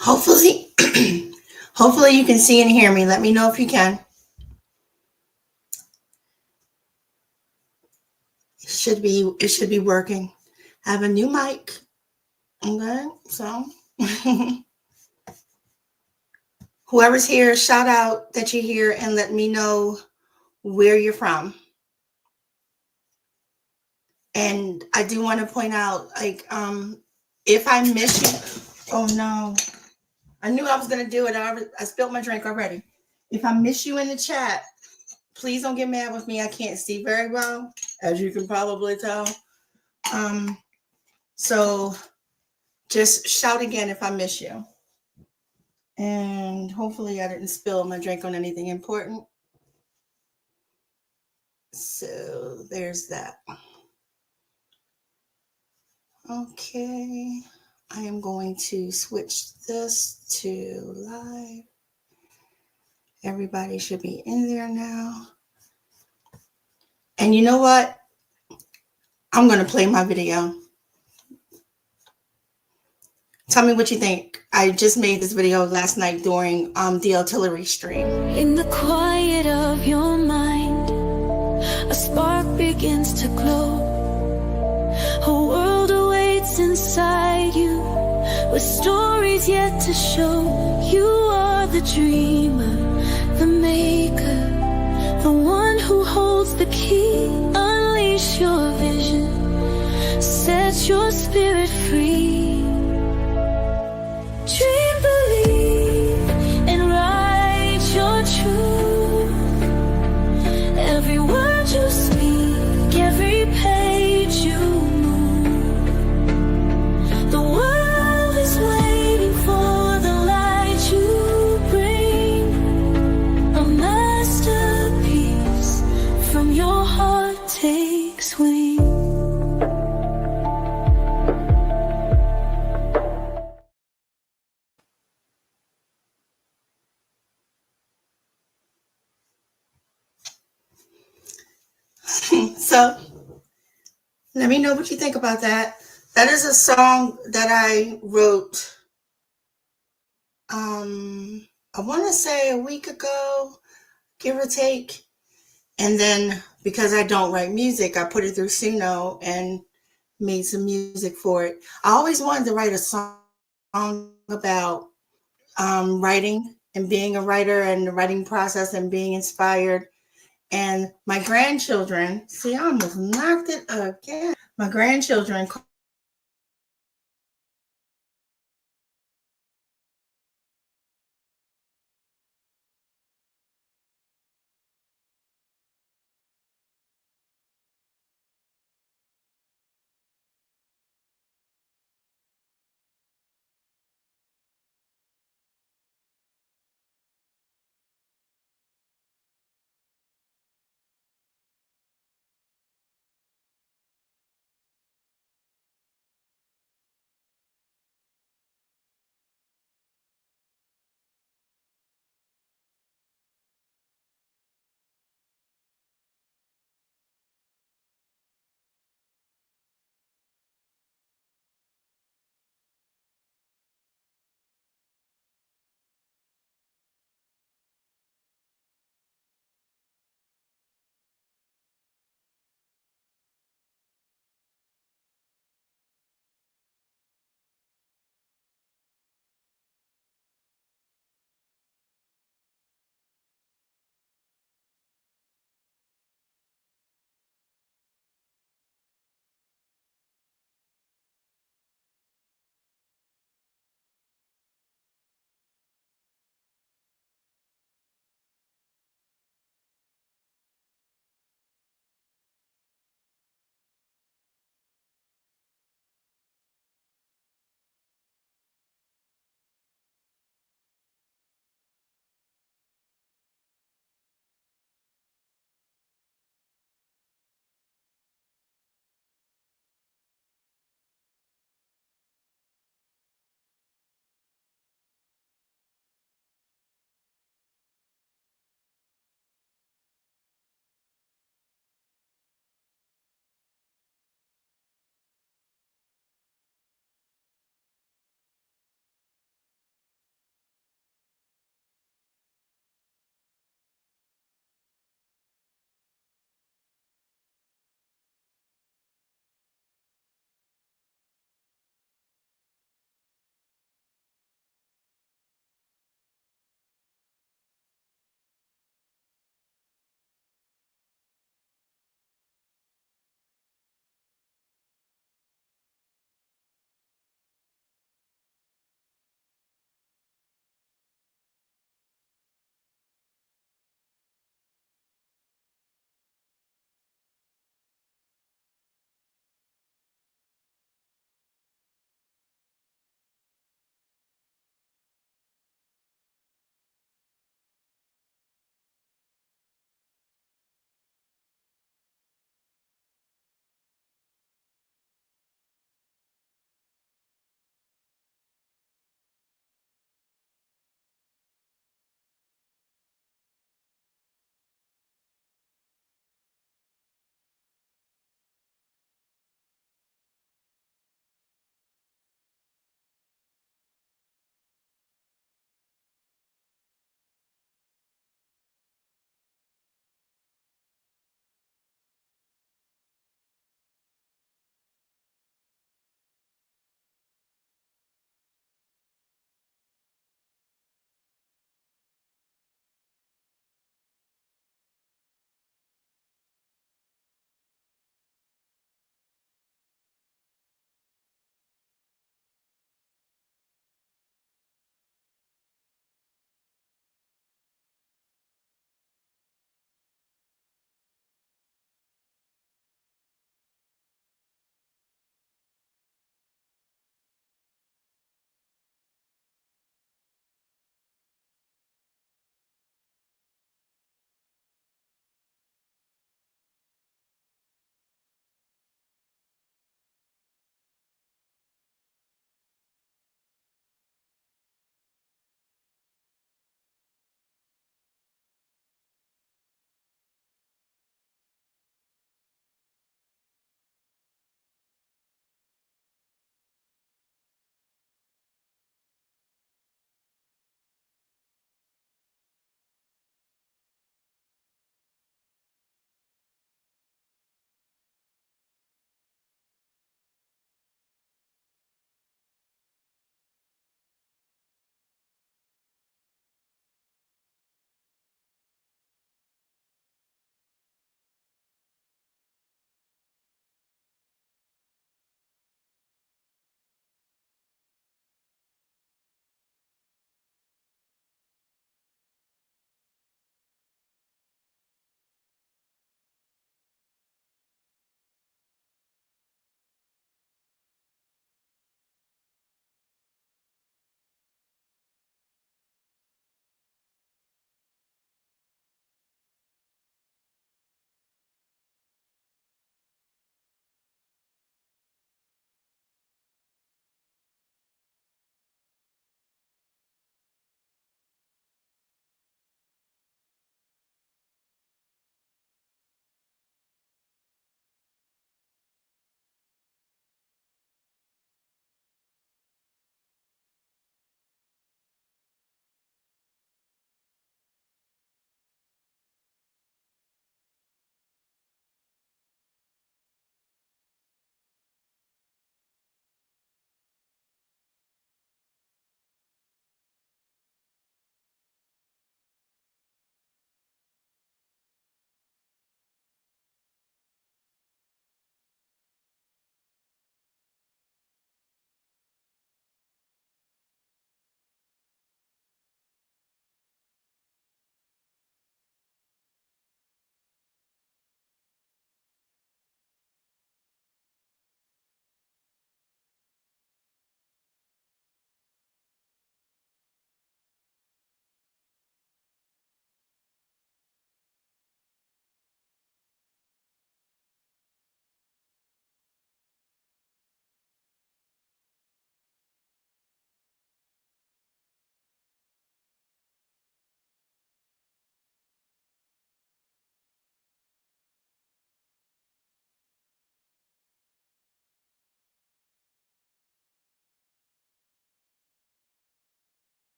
Hopefully, hopefully you can see and hear me. Let me know if you can. It should be working. I have a new mic. Okay, so whoever's here, shout out that you're here and let me know where you're from. And I do want to point out, like, if I miss you, oh no, I knew I was gonna do it. I spilled my drink already. If I miss you in the chat, please don't get mad with me. I can't see very well, as you can probably tell. So just shout again if I miss you. And hopefully I didn't spill my drink on anything important. So there's that. Okay. I am going to switch this to live. Everybody should be in there now. And you know what? I'm going to play my video. Tell me what you think. I just made this video last night during the artillery stream. In the quiet of your mind, a spark begins to glow. A world awaits inside you, with stories yet to show. You are the dreamer, the maker, the one who holds the key. Unleash your vision, set your spirit free. Dream, believe, and write your truth. Every word you speak, every page you move. The world is waiting for the light you bring. A masterpiece from your heart takes wing. So let me know what you think about that. That is a song that I wrote, I want to say a week ago, give or take. And then because I don't write music, I put it through Suno and made some music for it. I always wanted to write a song about writing and being a writer and the writing process and being inspired. And my grandchildren, see, I almost knocked it again. My grandchildren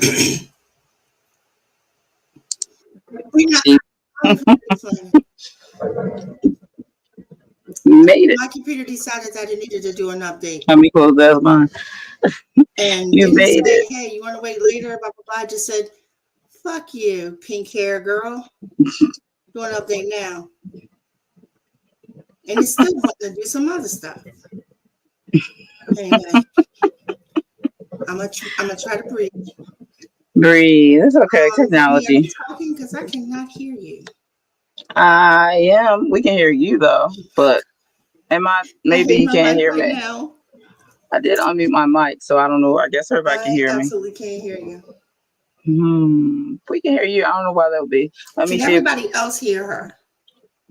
You made it. My computer decided that it needed to do an update. Let me close that mine. And You didn't made say, it. hey, you want to wait later? Blah, blah, blah. I just said, fuck you, pink hair girl. Do an update now. And it's still wanting to do some other stuff. Anyway, I'm gonna try to breathe. Breathe. It's okay. Are Technology. you talking? Because I cannot hear you. I am. We can hear you though, but maybe you can't hear me. Now. I did unmute my mic, so I don't know. I guess everybody can hear me. I absolutely can't hear you. We can hear you. I don't know why that would be. Let me see. Everybody else hear her?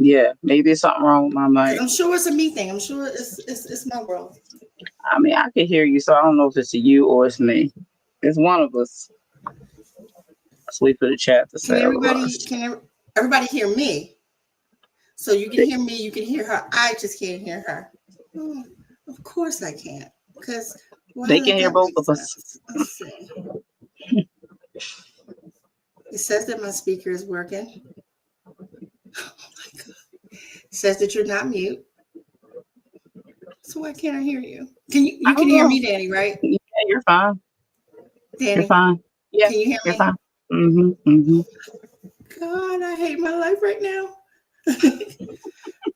Yeah, maybe it's something wrong with my mic. I'm sure it's a me thing. I'm sure it's my world. I mean, I can hear you, so I don't know if it's you or it's me. It's one of us. Let's wait for the chat to say. Can everybody hear me? So you can hear me, you can hear her. I just can't hear her. Oh, of course I can't, because they can hear both of us. Let's see. It says that my speaker is working. Oh my God. It says that you're not mute. So why can't I hear you? You can hear me, Danny, right? Yeah, you're fine. Danny, you're fine. Yeah, can you hear you're me? Fine. Mm-hmm. God, I hate my life right now.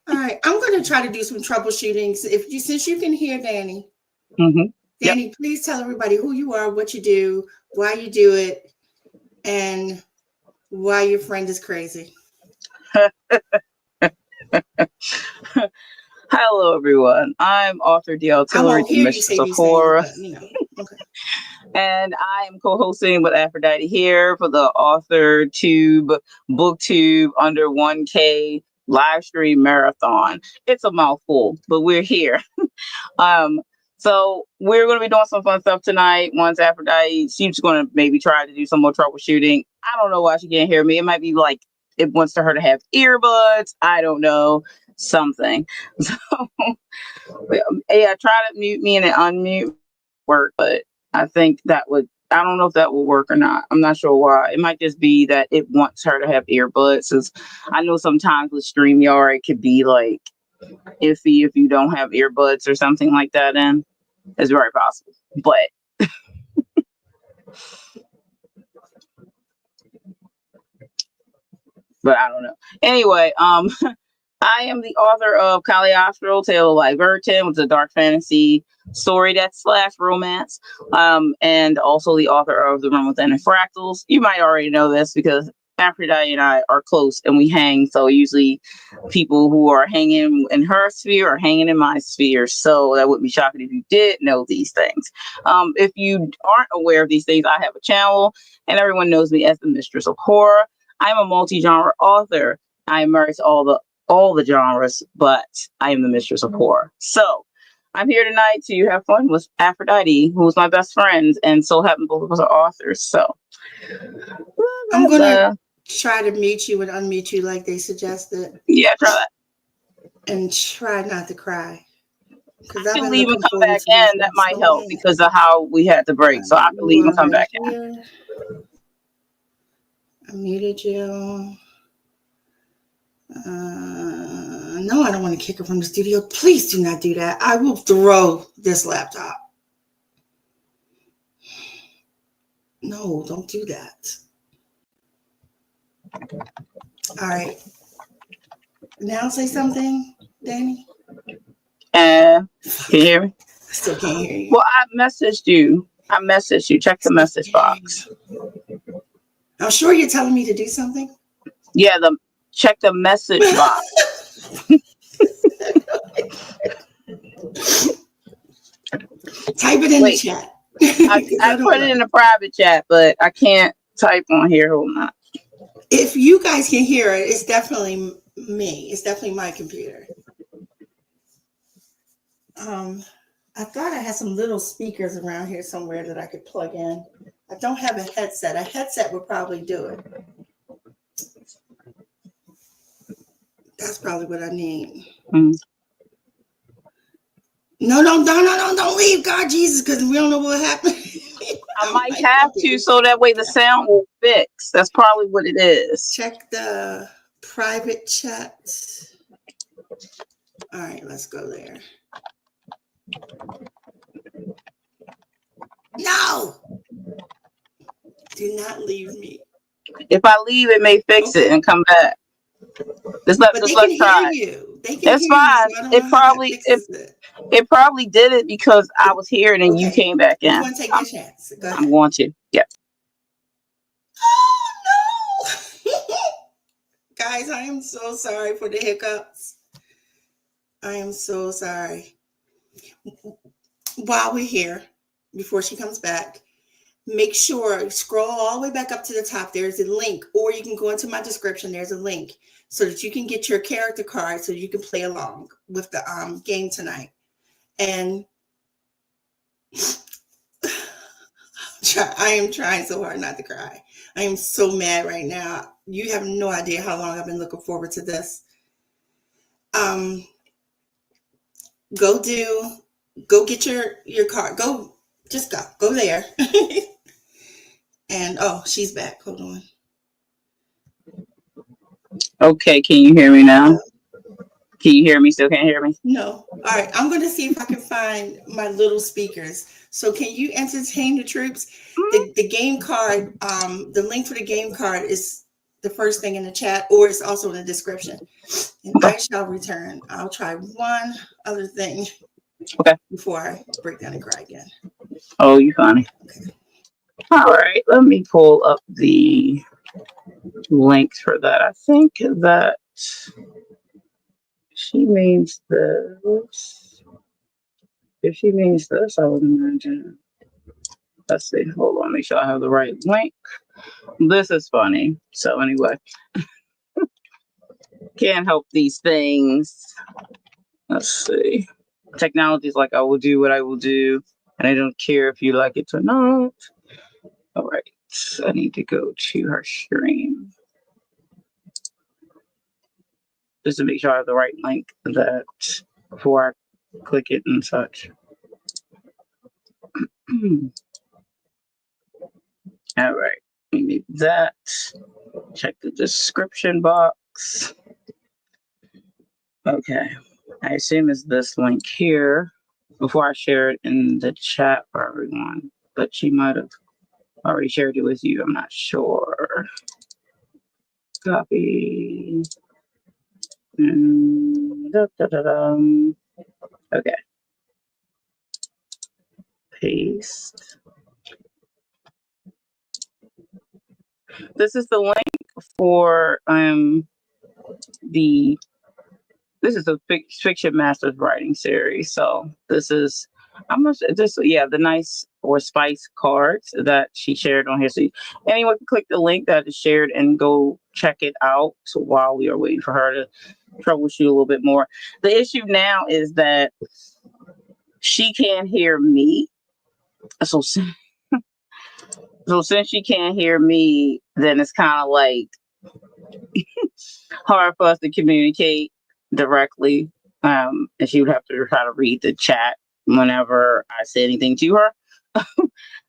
All right, I'm going to try to do some troubleshooting. Since you can hear Danny, Danny, please tell everybody who you are, what you do, why you do it, and why your friend is crazy. Hello, everyone. I'm author D. Artillery, the Mistress of Horror. Okay. And I am co-hosting with Aphrodite here for the Authortube Booktube under 1K Livestream Marathon. It's a mouthful, but we're here. So we're going to be doing some fun stuff tonight. Once Aphrodite, she's going to maybe try to do some more troubleshooting. I don't know why she can't hear me. It might be like it wants her to have earbuds. I don't know. Something. So yeah, try to mute me and then unmute work, but I think I don't know if that will work or not. I'm not sure why. It might just be that it wants her to have earbuds. I know sometimes with StreamYard, it could be like iffy if you don't have earbuds or something like that in. It's very possible. But I don't know. Anyway, I am the author of Cagliostro, Tale of Light Virgin, which is a dark fantasy story that's / romance, and also the author of The Room Within and Fractals. You might already know this because Aphrodite and I are close and we hang, so usually people who are hanging in her sphere are hanging in my sphere, so that wouldn't be shocking if you did know these things. If you aren't aware of these things, I have a channel, and everyone knows me as the Mistress of Horror. I'm a multi-genre author. I am married to all the genres, but I am the Mistress of Horror. So I'm here tonight to have fun with Aphrodite, who's my best friend, and so happen both of us are authors. So I'm gonna try to mute you and unmute you like they suggested. Yeah, try that. And try not to cry. I can leave and come back in. That might help because of how we had to break. So I can leave and come back in. I muted you. No, I don't want to kick her from the studio. Please do not do that. I will throw this laptop. No, don't do that. All right. Now say something, Danny. Can you hear me? I still can't hear you. Well, I messaged you. Check the message box. I'm sure you're telling me to do something. Yeah, check the message box. Type it in the chat. I put it in a private chat, but I can't type on here. Hold on. If you guys can hear it, it's definitely me. It's definitely my computer. I thought I had some little speakers around here somewhere that I could plug in. I don't have a headset. A headset would probably do it. That's probably what I need. No, don't leave, God, Jesus, because we don't know what happened. I might have to, so that way the sound will fix. That's probably what it is. Check the private chat. All right, let's go there. No! Do not leave me. If I leave, it may fix it and come back. Let's try. You. They can it's hear fine. You, so It probably did it because I was here and then you came back in. You want to take your chance? Go ahead. I'm going to. Yep. Oh no! Guys, I am so sorry for the hiccups. I am so sorry. While we're here, before she comes back, make sure scroll all the way back up to the top. There's a link, or you can go into my description. There's a link so that you can get your character card so you can play along with the game tonight. And I am trying so hard not to cry. I am so mad right now. You have no idea how long I've been looking forward to this. Go get your card. Just go there. And she's back. Hold on. Okay, can you hear me now? Can you hear me? Still can't hear me? No. All right, I'm going to see if I can find my little speakers. So can you entertain the troops? The game card, the link for the game card is the first thing in the chat, or it's also in the description. And I shall return. I'll try one other thing. Okay. Before I break down and cry again. Oh, you funny. Okay. All right, let me pull up the links for that. I think that she means this. If she means this, I would imagine. Let's see. Hold on, make sure I have the right link. This is funny. So anyway, can't help these things. Let's see. Technology is like, I will do what I will do, and I don't care if you like it or not. All right, I need to go to her stream just to make sure I have the right link that before I click it and such. All right, we need that. Check the description box. Okay, I assume it's this link here before I share it in the chat for everyone, but she might have already shared it with you. I'm not sure. Copy. Okay. Paste. This is the link for this is a fiction masters writing series. So this is the nice or spice cards that she shared on here. So anyone can click the link that is shared and go check it out. So while we are waiting for her to troubleshoot a little bit more, the issue now is that she can't hear me. So since she can't hear me, then it's kind of like hard for us to communicate directly. And she would have to try to read the chat whenever I say anything to her.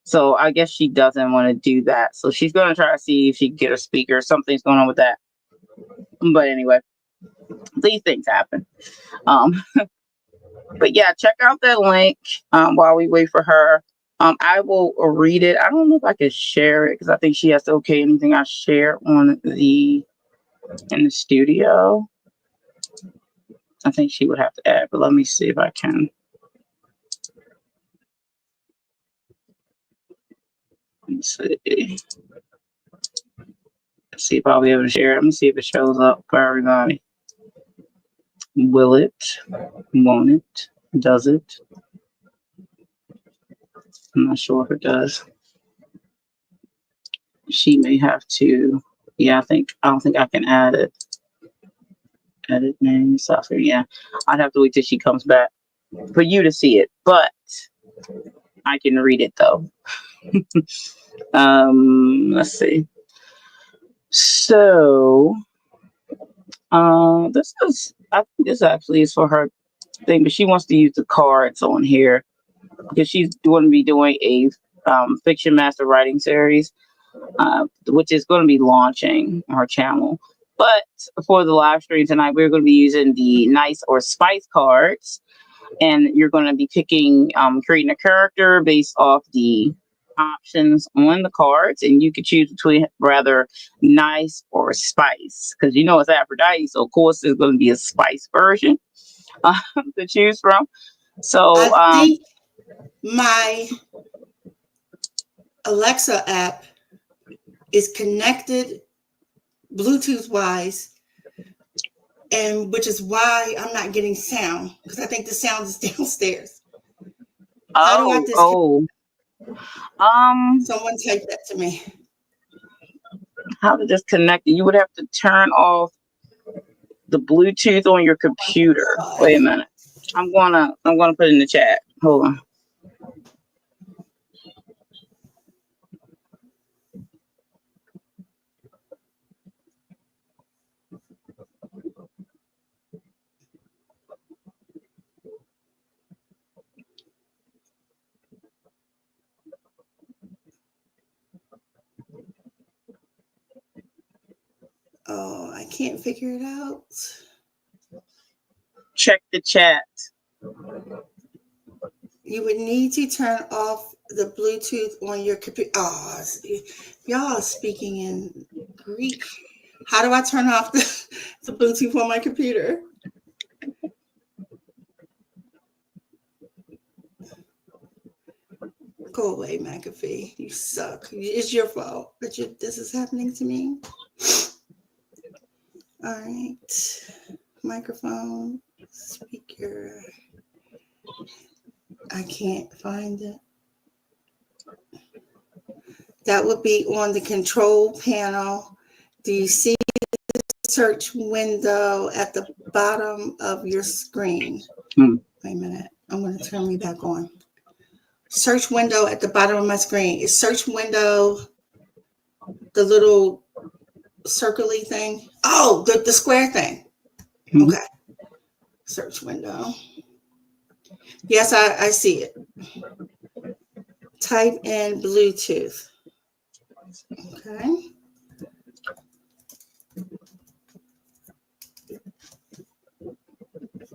So I guess she doesn't want to do that. So she's going to try to see if she can get a speaker. Something's going on with that. But anyway, these things happen. But yeah, check out that link while we wait for her. I will read it. I don't know if I can share it because I think she has to okay anything I share in the studio. I think she would have to add, but let me see if I can. Let's see if I'll be able to share it. Let me see if it shows up for everybody. Will it? Won't it? Does it? I'm not sure if it does. She may have to. Yeah, I don't think I can add it. Edit name software. Yeah, I'd have to wait till she comes back for you to see it, but I can read it though. Let's see. So, I think this actually is for her thing, but she wants to use the cards on here because she's going to be doing a Fiction Master Writing Series, which is going to be launching our channel. But for the live stream tonight, we're going to be using the nice or spice cards, and you're going to be picking, creating a character based off the options on the cards, and you can choose between rather nice or spice, because it's Aphrodite, so of course there's going to be a spice version to choose from. So I think my Alexa app is connected Bluetooth wise, and which is why I'm not getting sound, because I think the sound is downstairs. How do I disconnect? Someone type that to me. How to disconnect it? You would have to turn off the Bluetooth on your computer. Wait a minute. I'm gonna put it in the chat. Hold on. Oh, I can't figure it out. Check the chat. You would need to turn off the Bluetooth on your computer. Oh, y'all are speaking in Greek. How do I turn off the Bluetooth on my computer? Go away, McAfee. You suck. It's your fault that this is happening to me. All right. Microphone, speaker. I can't find it. That would be on the control panel. Do you see the search window at the bottom of your screen? Wait a minute. I'm going to turn me back on. Search window at the bottom of my screen. Is search window the little circle-y thing? Oh, the square thing. Okay. Search window. Yes, I see it. Type in Bluetooth. Okay.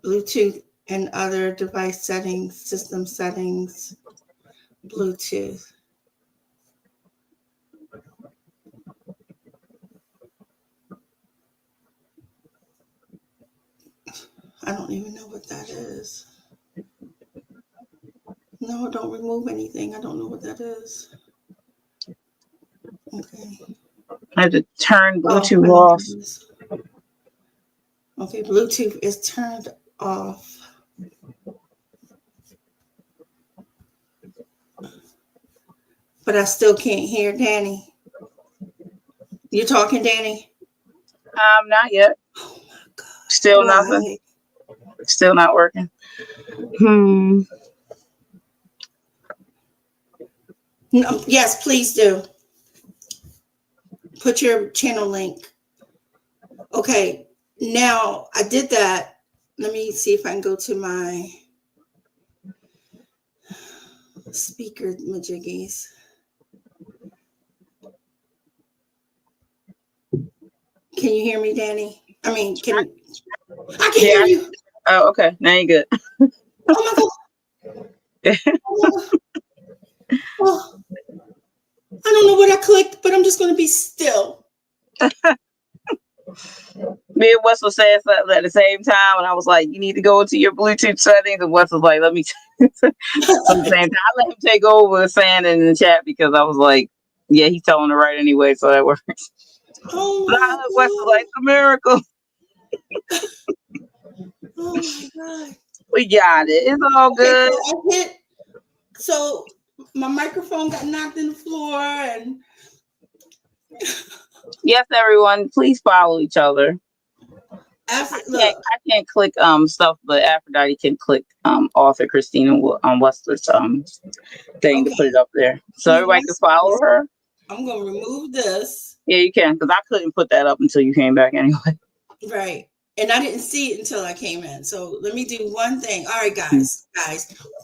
Bluetooth and other device settings, system settings, Bluetooth. I don't even know what that is. No, don't remove anything. I don't know what that is. Okay. I have to turn Bluetooth off. Okay, Bluetooth is turned off. But I still can't hear Danny. You talking, Danny? Not yet. Oh my God. Still nothing. Still not working. No, yes, please do. Put your channel link. Okay, now I did that. Let me see if I can go to my speaker majiggies. Can you hear me, Danny? I mean, I can hear you. Oh, okay. Now you're good. Oh my God. Oh, I don't know what I clicked, but I'm just going to be still. Me and Wes was saying something at the same time, and I was like, "You need to go into your Bluetooth settings." And Wes was like, "Let me." At the same time, I let him take over saying it in the chat because I was like, "Yeah, he's telling her right anyway, so that works." Oh but my Wes was like, "It's a miracle." Oh my God. We got it. It's all good. Okay, so my microphone got knocked in the floor, and yes, everyone, please follow each other. I can't click stuff, but Aphrodite can click author Christina Westler's thing to put it up there, so everybody can follow her. I'm gonna remove this. Yeah, you can, because I couldn't put that up until you came back anyway. Right. And I didn't see it until I came in. So let me do one thing. All right, guys,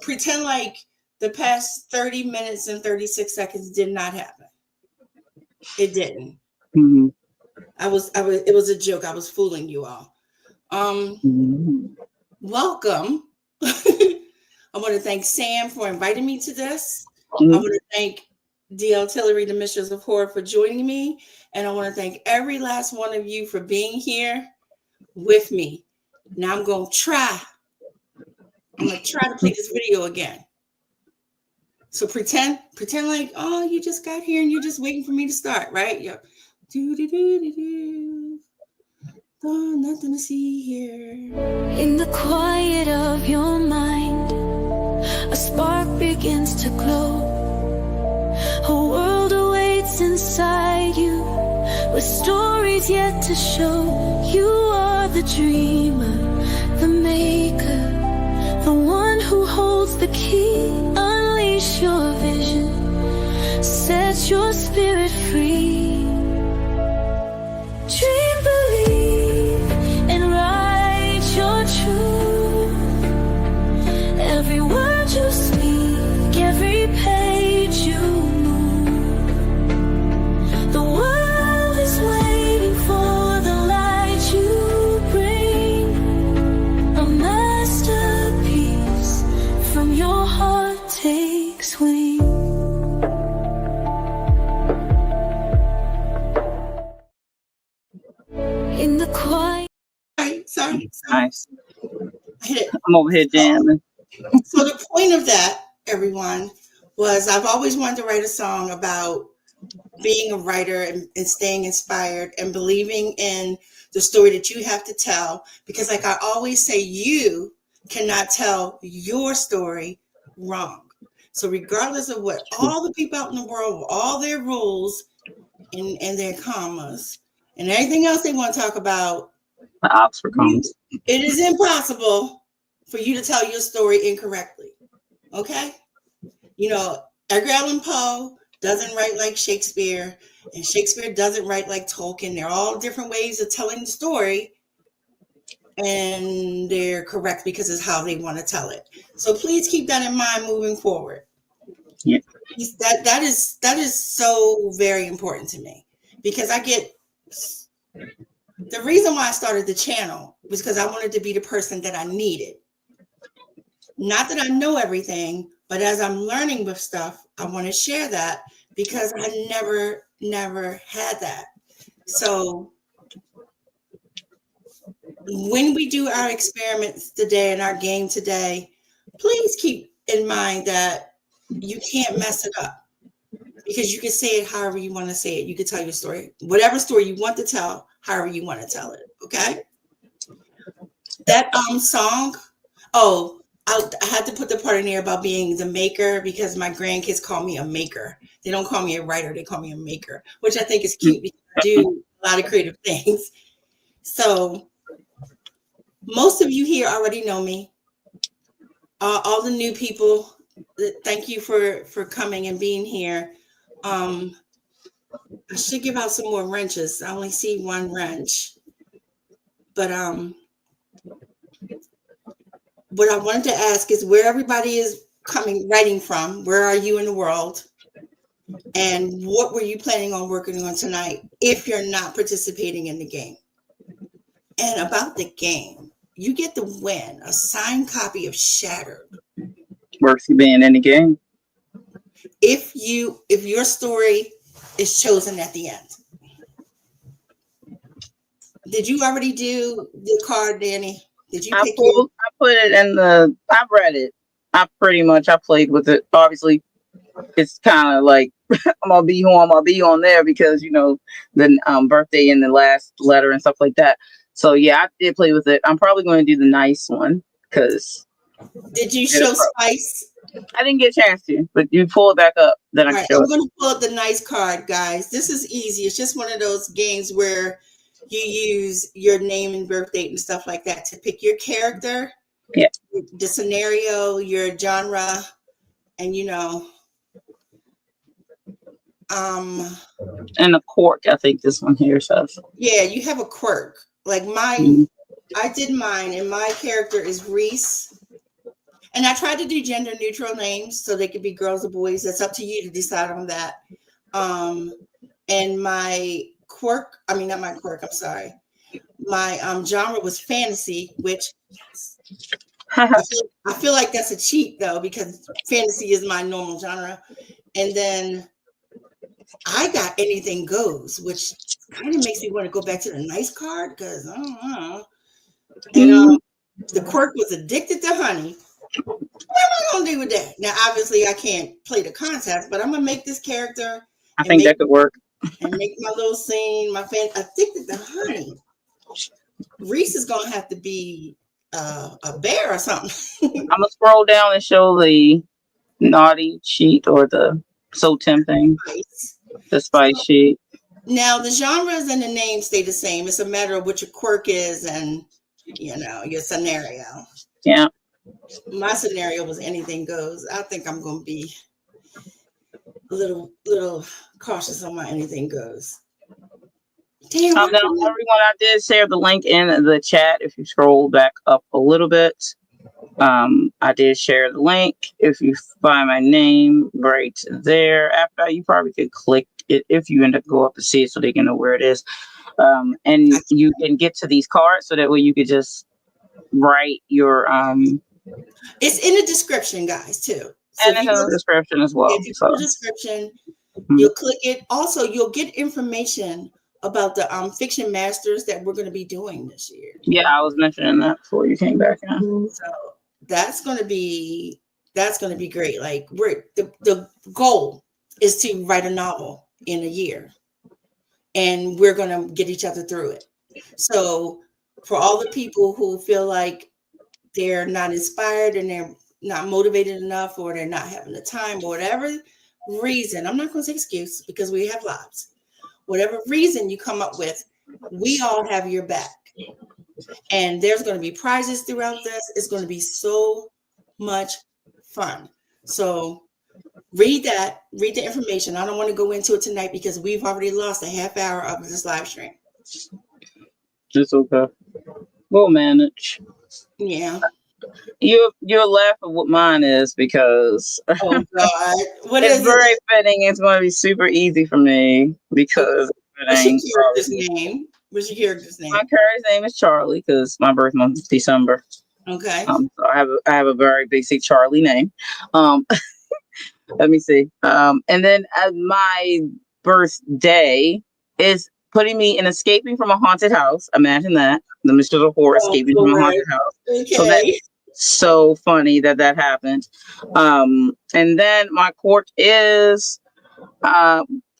pretend like The past 30 minutes and 36 seconds did not happen. It didn't. Mm-hmm. It was a joke. I was fooling you all. Welcome. I want to thank Sam for inviting me to this. Mm-hmm. I want to thank D.L. Tillery, the Mistress of Horror, for joining me. And I want to thank every last one of you for being here with me. Now I'm going to try to play this video again. So pretend like, oh, you just got here and you're just waiting for me to start, right? Yeah. Oh, nothing to see here. In the quiet of your mind, a spark begins to glow. A world awaits inside you, with stories yet to show. You are the dreamer, the maker, the one who holds the key. Unleash your vision, set your spirit free. Dream, believe, and write your truth. Every word you speak, every page you move. The world is waiting for the light you bring. A masterpiece from your heart takes wing. In the quiet. Sorry. Nice. I hit it. I'm over here jamming. So the point of that, everyone, was I've always wanted to write a song about being a writer and staying inspired and believing in the story that you have to tell. Because like I always say, you cannot tell your story wrong. So regardless of what all the people out in the world, all their rules and their commas and everything else they want to talk about, The Oxford comes. it is impossible for you to tell your story incorrectly. Okay? You know, Edgar Allan Poe doesn't write like Shakespeare, and Shakespeare doesn't write like Tolkien. They're all different ways of telling the story, and they're correct because it's how they want to tell it. So please keep that in mind moving forward. Yeah. That is so very important to me, because I get the reason why I started the channel was because I wanted to be the person that I needed. Not that I know everything, but as I'm learning with stuff, I want to share that because I never had that. So when we do our experiments today and our game today, please keep in mind that you can't mess it up, because you can say it however you want to say it. You can tell your story, whatever story you want to tell, however you want to tell it. Okay. That song. Oh, I had to put the part in there about being the maker, because my grandkids call me a maker. They don't call me a writer. They call me a maker, which I think is cute because I do a lot of creative things. So most of you here already know me. All the new people, thank you for coming and being here. I should give out some more wrenches. I only see one wrench, but what I wanted to ask is where everybody is writing from. Where are you in the world? And what were you planning on working on tonight if you're not participating in the game? And about the game, you get to win a signed copy of Shattered. Worth you being in the game. If your story is chosen at the end. Did you already do the card, Danny? Did you pick I put it in I read it. I played with it. Obviously, it's kind of like I'm gonna be who I'm gonna be on there because the birthday and the last letter and stuff like that. So yeah, I did play with it. I'm probably going to do the nice one because. Did you show Spice? I didn't get a chance to, but you pull it back up, then I can show it. I'm going to pull up the nice card, guys. This is easy. It's just one of those games where you use your name and birth date and stuff like that to pick your character, the scenario, your genre, and and a quirk. I think this one here says. Yeah, you have a quirk. Like mine, I did mine, and my character is Reese. And I tried to do gender neutral names so they could be girls or boys. That's up to you to decide on that. And my quirk, I mean, not my quirk, I'm sorry. My genre was fantasy, which I feel like that's a cheat though, because fantasy is my normal genre. And then I got anything goes, which kind of makes me want to go back to the nice card because I don't know. And the quirk was addicted to honey. What am I gonna do with that? Now, obviously, I can't play the contest, but I'm gonna make this character. I think that could work. And make my little scene. My fan addicted to honey. Reese is gonna have to be a bear or something. I'm gonna scroll down and show the naughty sheet or the so tempting, the spice sheet. Now the genres and the names stay the same. It's a matter of what your quirk is and your scenario. Yeah. My scenario was anything goes. I think I'm gonna be a little cautious on my anything goes. Damn. Now, everyone, I did share the link in the chat. If you scroll back up a little bit, I did share the link. If you find my name right there, after you probably could click it if you end up go up to see it so they can know where it is. And you can get to these cards so that way you could just write your It's in the description, guys, too. So and it's in the description as well. If you put the description, you'll click it. Also, you'll get information about the fiction masters that we're going to be doing this year. Yeah, I was mentioning that before you came back in. So that's going to be great. Like the goal is to write a novel in a year, and we're going to get each other through it. So for all the people who feel like they're not inspired and they're not motivated enough, or they're not having the time, or whatever reason, I'm not going to say excuse because we have lives. Whatever reason you come up with, we all have your back. And there's going to be prizes throughout this. It's going to be so much fun. So read the information. I don't want to go into it tonight because we've already lost a half hour of this live stream. It's okay. We'll manage. Yeah. You'll laugh at what mine is because oh God. It's very fitting. It's going to be super easy for me because What's your character's name? What's your character's name? My character's name is Charlie because my birth month is December. Okay. So I have a very basic Charlie name. Let me see. And then my birthday is putting me in escaping from a haunted house. Imagine that. The Mistress of Horror escaping from a haunted house. Okay. So that's so funny that happened. And then my quirk is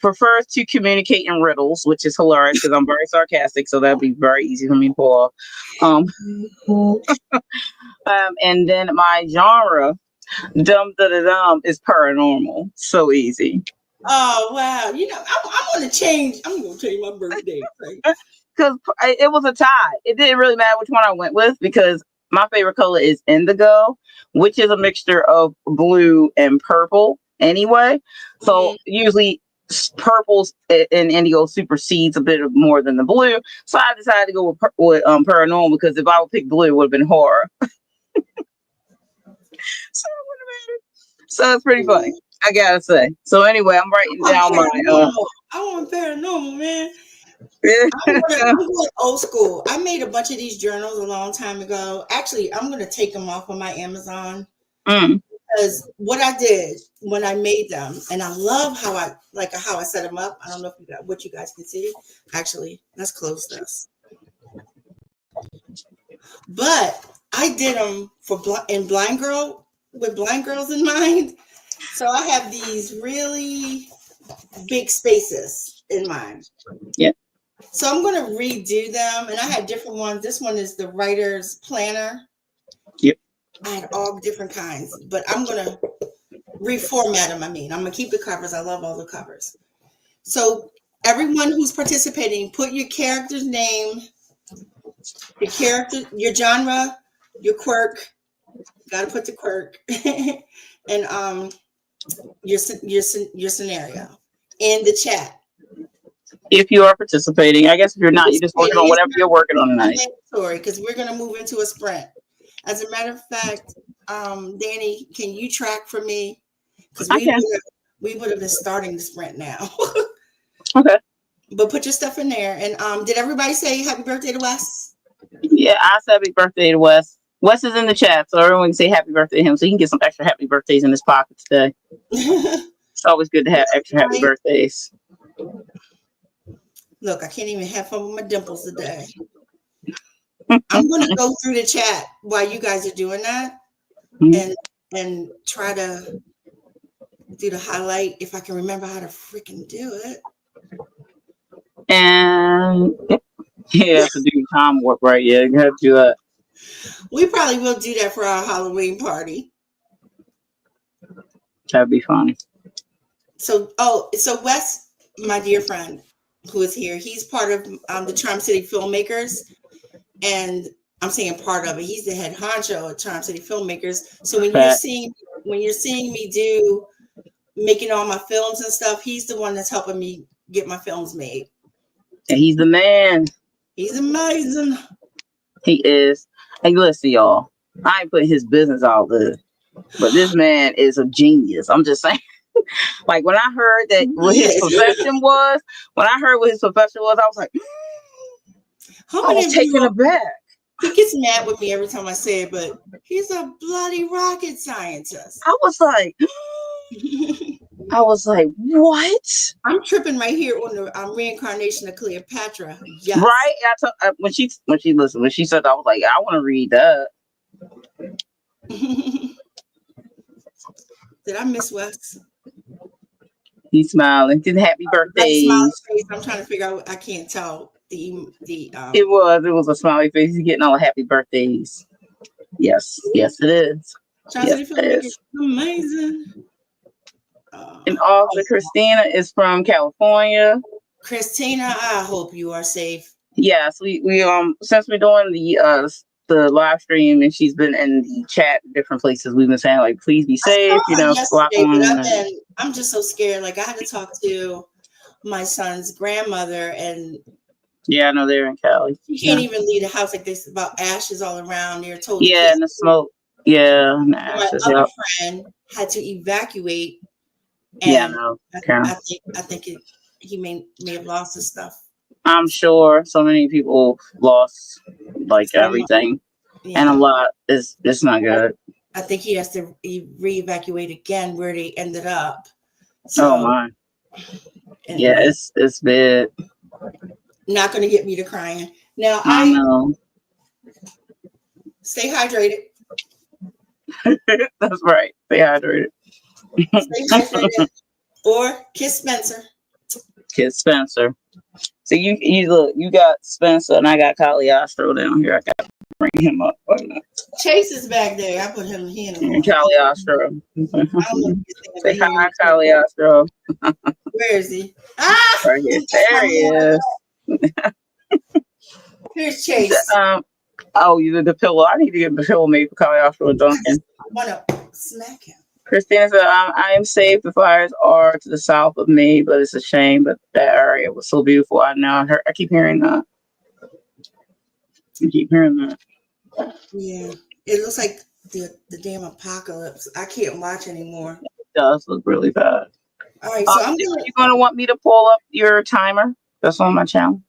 prefers to communicate in riddles, which is hilarious because I'm very sarcastic. So that'd be very easy for me to pull off. And then my genre, dumb is paranormal. So easy. Oh wow! I'm gonna change. I'm gonna tell you my birthday because it was a tie. It didn't really matter which one I went with because my favorite color is indigo, which is a mixture of blue and purple. Anyway, so usually purples and indigo supersedes a bit more than the blue. So I decided to go with paranormal because if I would pick blue, it would have been horror. So it's pretty funny. I gotta say. So anyway, I'm writing down my. I want paranormal, man. I'm going old school. I made a bunch of these journals a long time ago. Actually, I'm gonna take them off of my Amazon because what I did when I made them, and I love how I set them up. I don't know what you guys can see. Actually, let's close this. But I did them with blind girls in mind. So I have these really big spaces in mind. Yeah. So I'm going to redo them. And I had different ones. This one is the writer's planner. Yep. I had all different kinds, but I'm going to reformat them. I'm going to keep the covers. I love all the covers. So everyone who's participating, put your character's name, your genre, your quirk. Got to put the quirk. And your scenario in the chat. If you are participating, I guess if you're not, you're just working on whatever you're working on tonight. Because we're going to move into a sprint. As a matter of fact, Danny, can you track for me? Because I can. we would have been starting the sprint now. Okay. But put your stuff in there. And did everybody say happy birthday to Wes? Yeah, I said happy birthday to Wes. Wes is in the chat, so everyone can say happy birthday to him, so he can get some extra happy birthdays in his pocket today. It's always good to have extra happy birthdays. Look, I can't even have fun with my dimples today. I'm going to go through the chat while you guys are doing that, and try to do the highlight if I can remember how to freaking do it. And yeah, have to do time warp, right? Yeah, you have to do that. We probably will do that for our Halloween party. That'd be funny. So Wes, my dear friend who is here, he's part of the Charm City Filmmakers, and I'm saying part of it. He's the head honcho at Charm City Filmmakers. So when you're seeing me do making all my films and stuff, he's the one that's helping me get my films made. And he's the man. He's amazing. He is. Hey, listen, y'all. I ain't putting his business out there, but this man is a genius. I'm just saying. Like when I heard that what his profession was, I was like, I was taken aback. He gets mad with me every time I say it, but he's a bloody rocket scientist. I was like, what? I'm tripping right here on the reincarnation of Cleopatra. Yes. Right? When she said that, I was like, I want to read that. Did I miss Wes? He's smiling. Did happy birthday. I'm trying to figure out. I can't tell It was a smiley face. He's getting all the happy birthdays. Yes, it is. Yes, it is. Amazing. And also, Christina is from California. Christina, I hope you are safe. Yes, we since we're doing the live stream and she's been in the chat different places, we've been saying like, please be safe. I'm just so scared. Like I had to talk to my son's grandmother, and yeah, I know they're in Cali. You can't even leave the house like this. About ashes all around. They're told. Yeah, and the smoke. Yeah, and the ashes. My other friend had to evacuate. And yeah, no. I think he may have lost his stuff. I'm sure so many people lost like everything, and a lot is it's not good. I think he has to re-evacuate again where they ended up. So, oh my! Yeah, it's bad. Not going to get me to crying. Now I know. Stay hydrated. That's right. Stay hydrated. Stay hydrated. Or kiss Spencer. Kiss Spencer. So you look, you got Spencer and I got Cagliostro down here. I got to bring him up. Chase is back there. I put him in. Cagliostro. Say hi, Cagliostro. Where is he? Right here. There he is. Here's Chase. You the pillow. I need to get the pillow made for Cagliostro and Duncan. I want to smack him. Christina said, I am safe. The fires are to the south of me, but it's a shame. But that area was so beautiful. I know. I keep hearing that. Yeah. It looks like the damn apocalypse. I can't watch anymore. It does look really bad. All right. So you're going to want me to pull up your timer that's on my channel?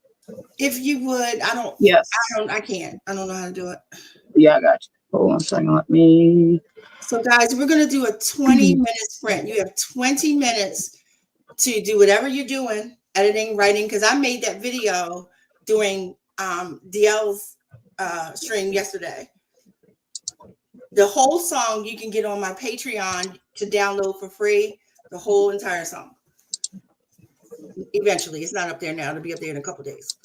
If you would. Yes. I can't. I don't know how to do it. Yeah, I got you. Hold on a second. Let me. So guys, we're going to do a 20-minute sprint. You have 20 minutes to do whatever you're doing, editing, writing, because I made that video during DL's stream yesterday. The whole song you can get on my Patreon to download for free, the whole entire song. Eventually. It's not up there now. It'll be up there in a couple days.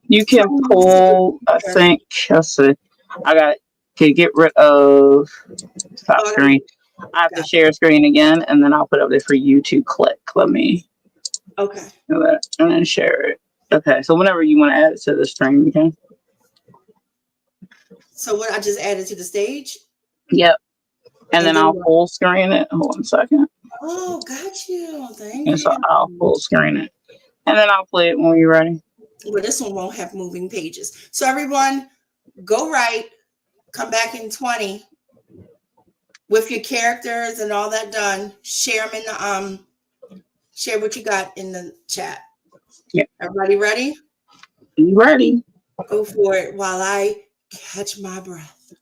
You can pull, I think, let's see. I got to get rid of stop screen. I have to share screen again, and then I'll put it up there for you to click. Let me do that, and then share it. Okay, so whenever you want to add it to the stream, you can. So what I just added to the stage? Yep. And then I'll full screen it. Hold on a second. Oh, got you. Thank you. So I'll full screen it. And then I'll play it when you're ready. Well, this one won't have moving pages. So everyone, go write come back in 20 with your characters and all that done. Share them in the share what you got in the chat. Yeah. Everybody ready? You ready? Go for it while I catch my breath.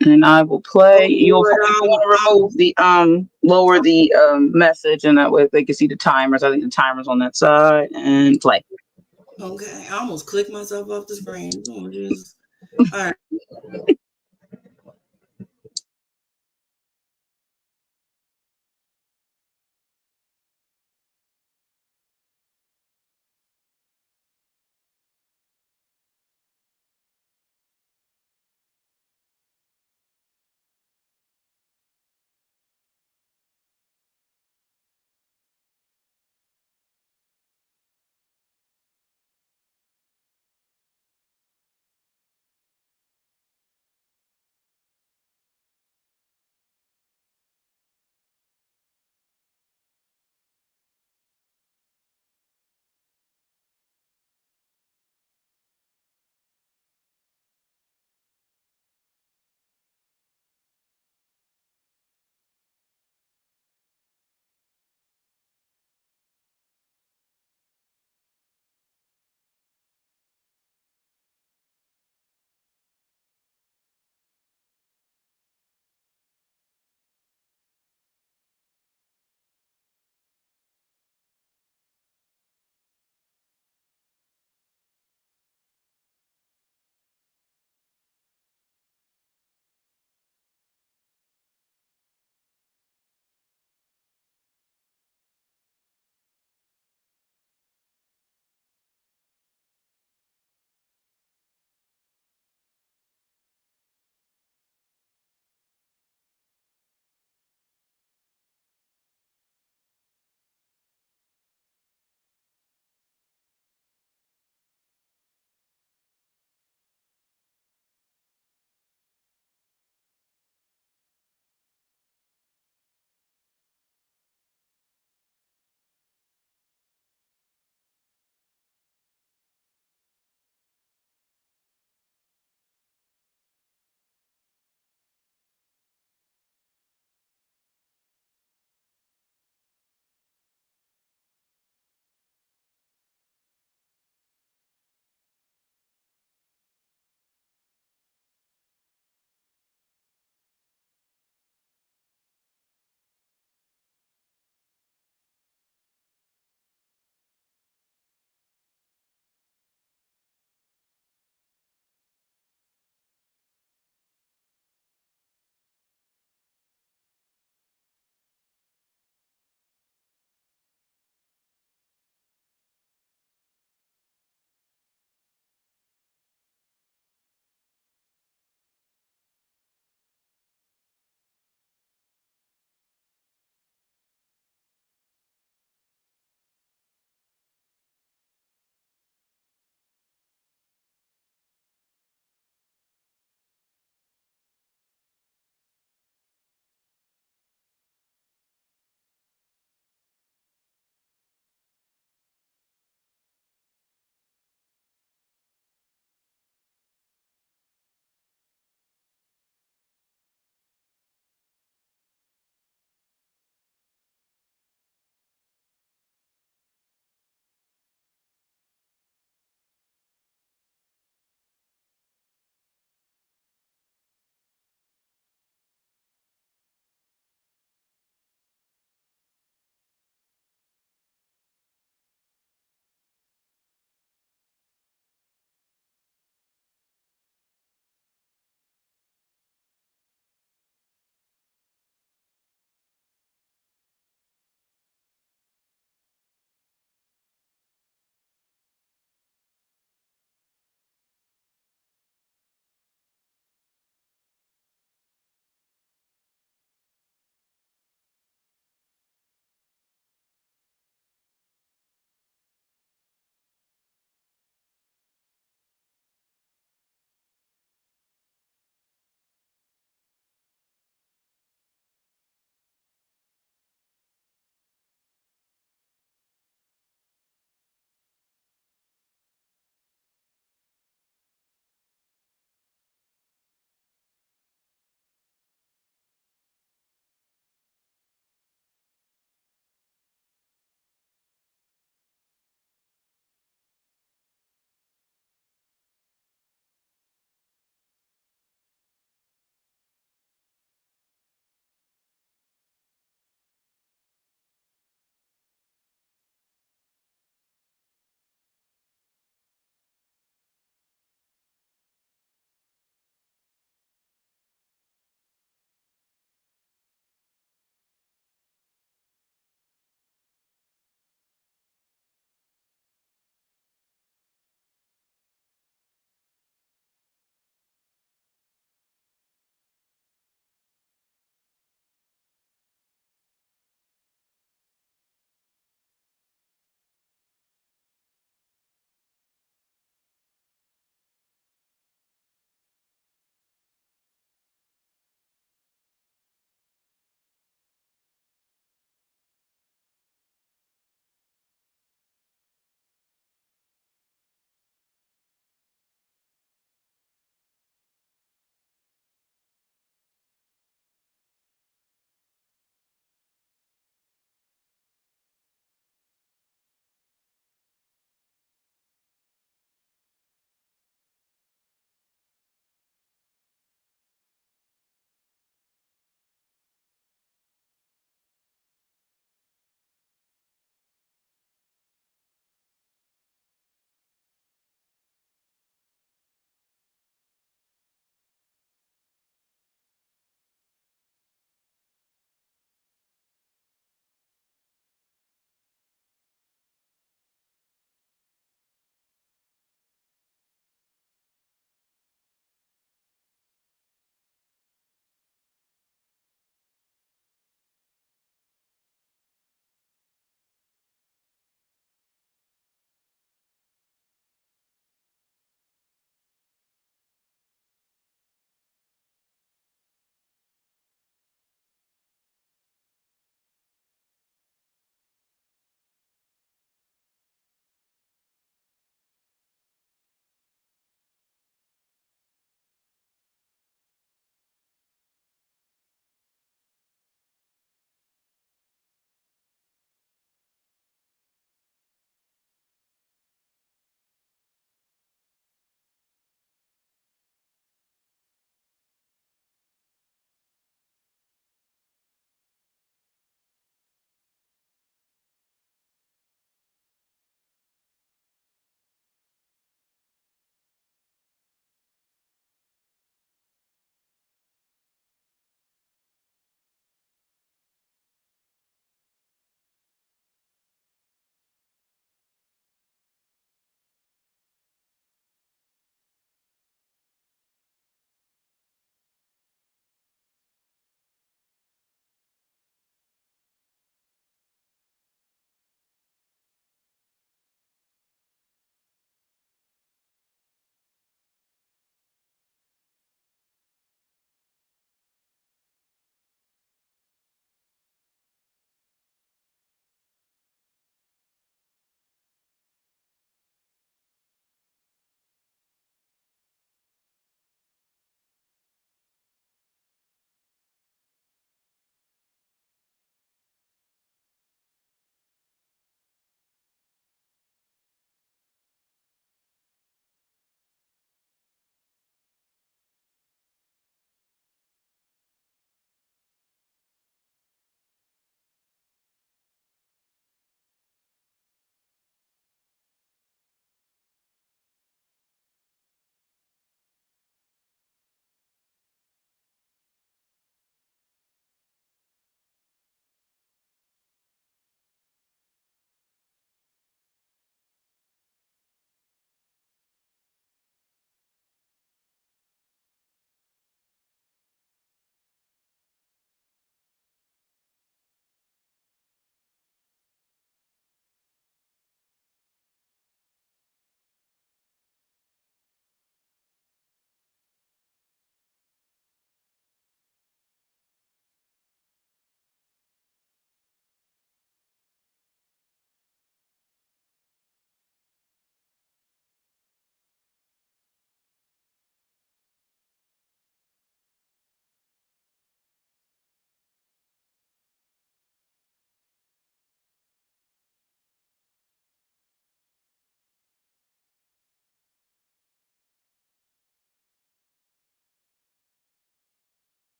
And I will play. Oh, You'll want to remove the lower the message, and that way they can see the timers. I think the timers on that side, and play. Okay, I almost clicked myself off the screen. Oh, Jesus. All right.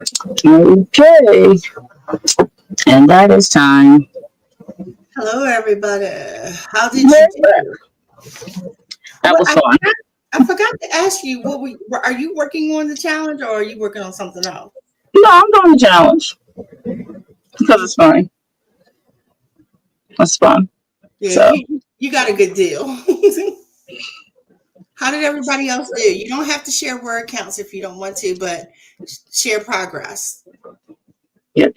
Okay, and that is time. Hello, everybody. How did you That do? Well, was fun. I forgot to ask you, are you working on the challenge or are you working on something else? No, I'm doing the challenge because it's fun. It's fun. Yeah, So you got a good deal. How did everybody else do? You don't have to share word counts if you don't want to, but share progress. yep.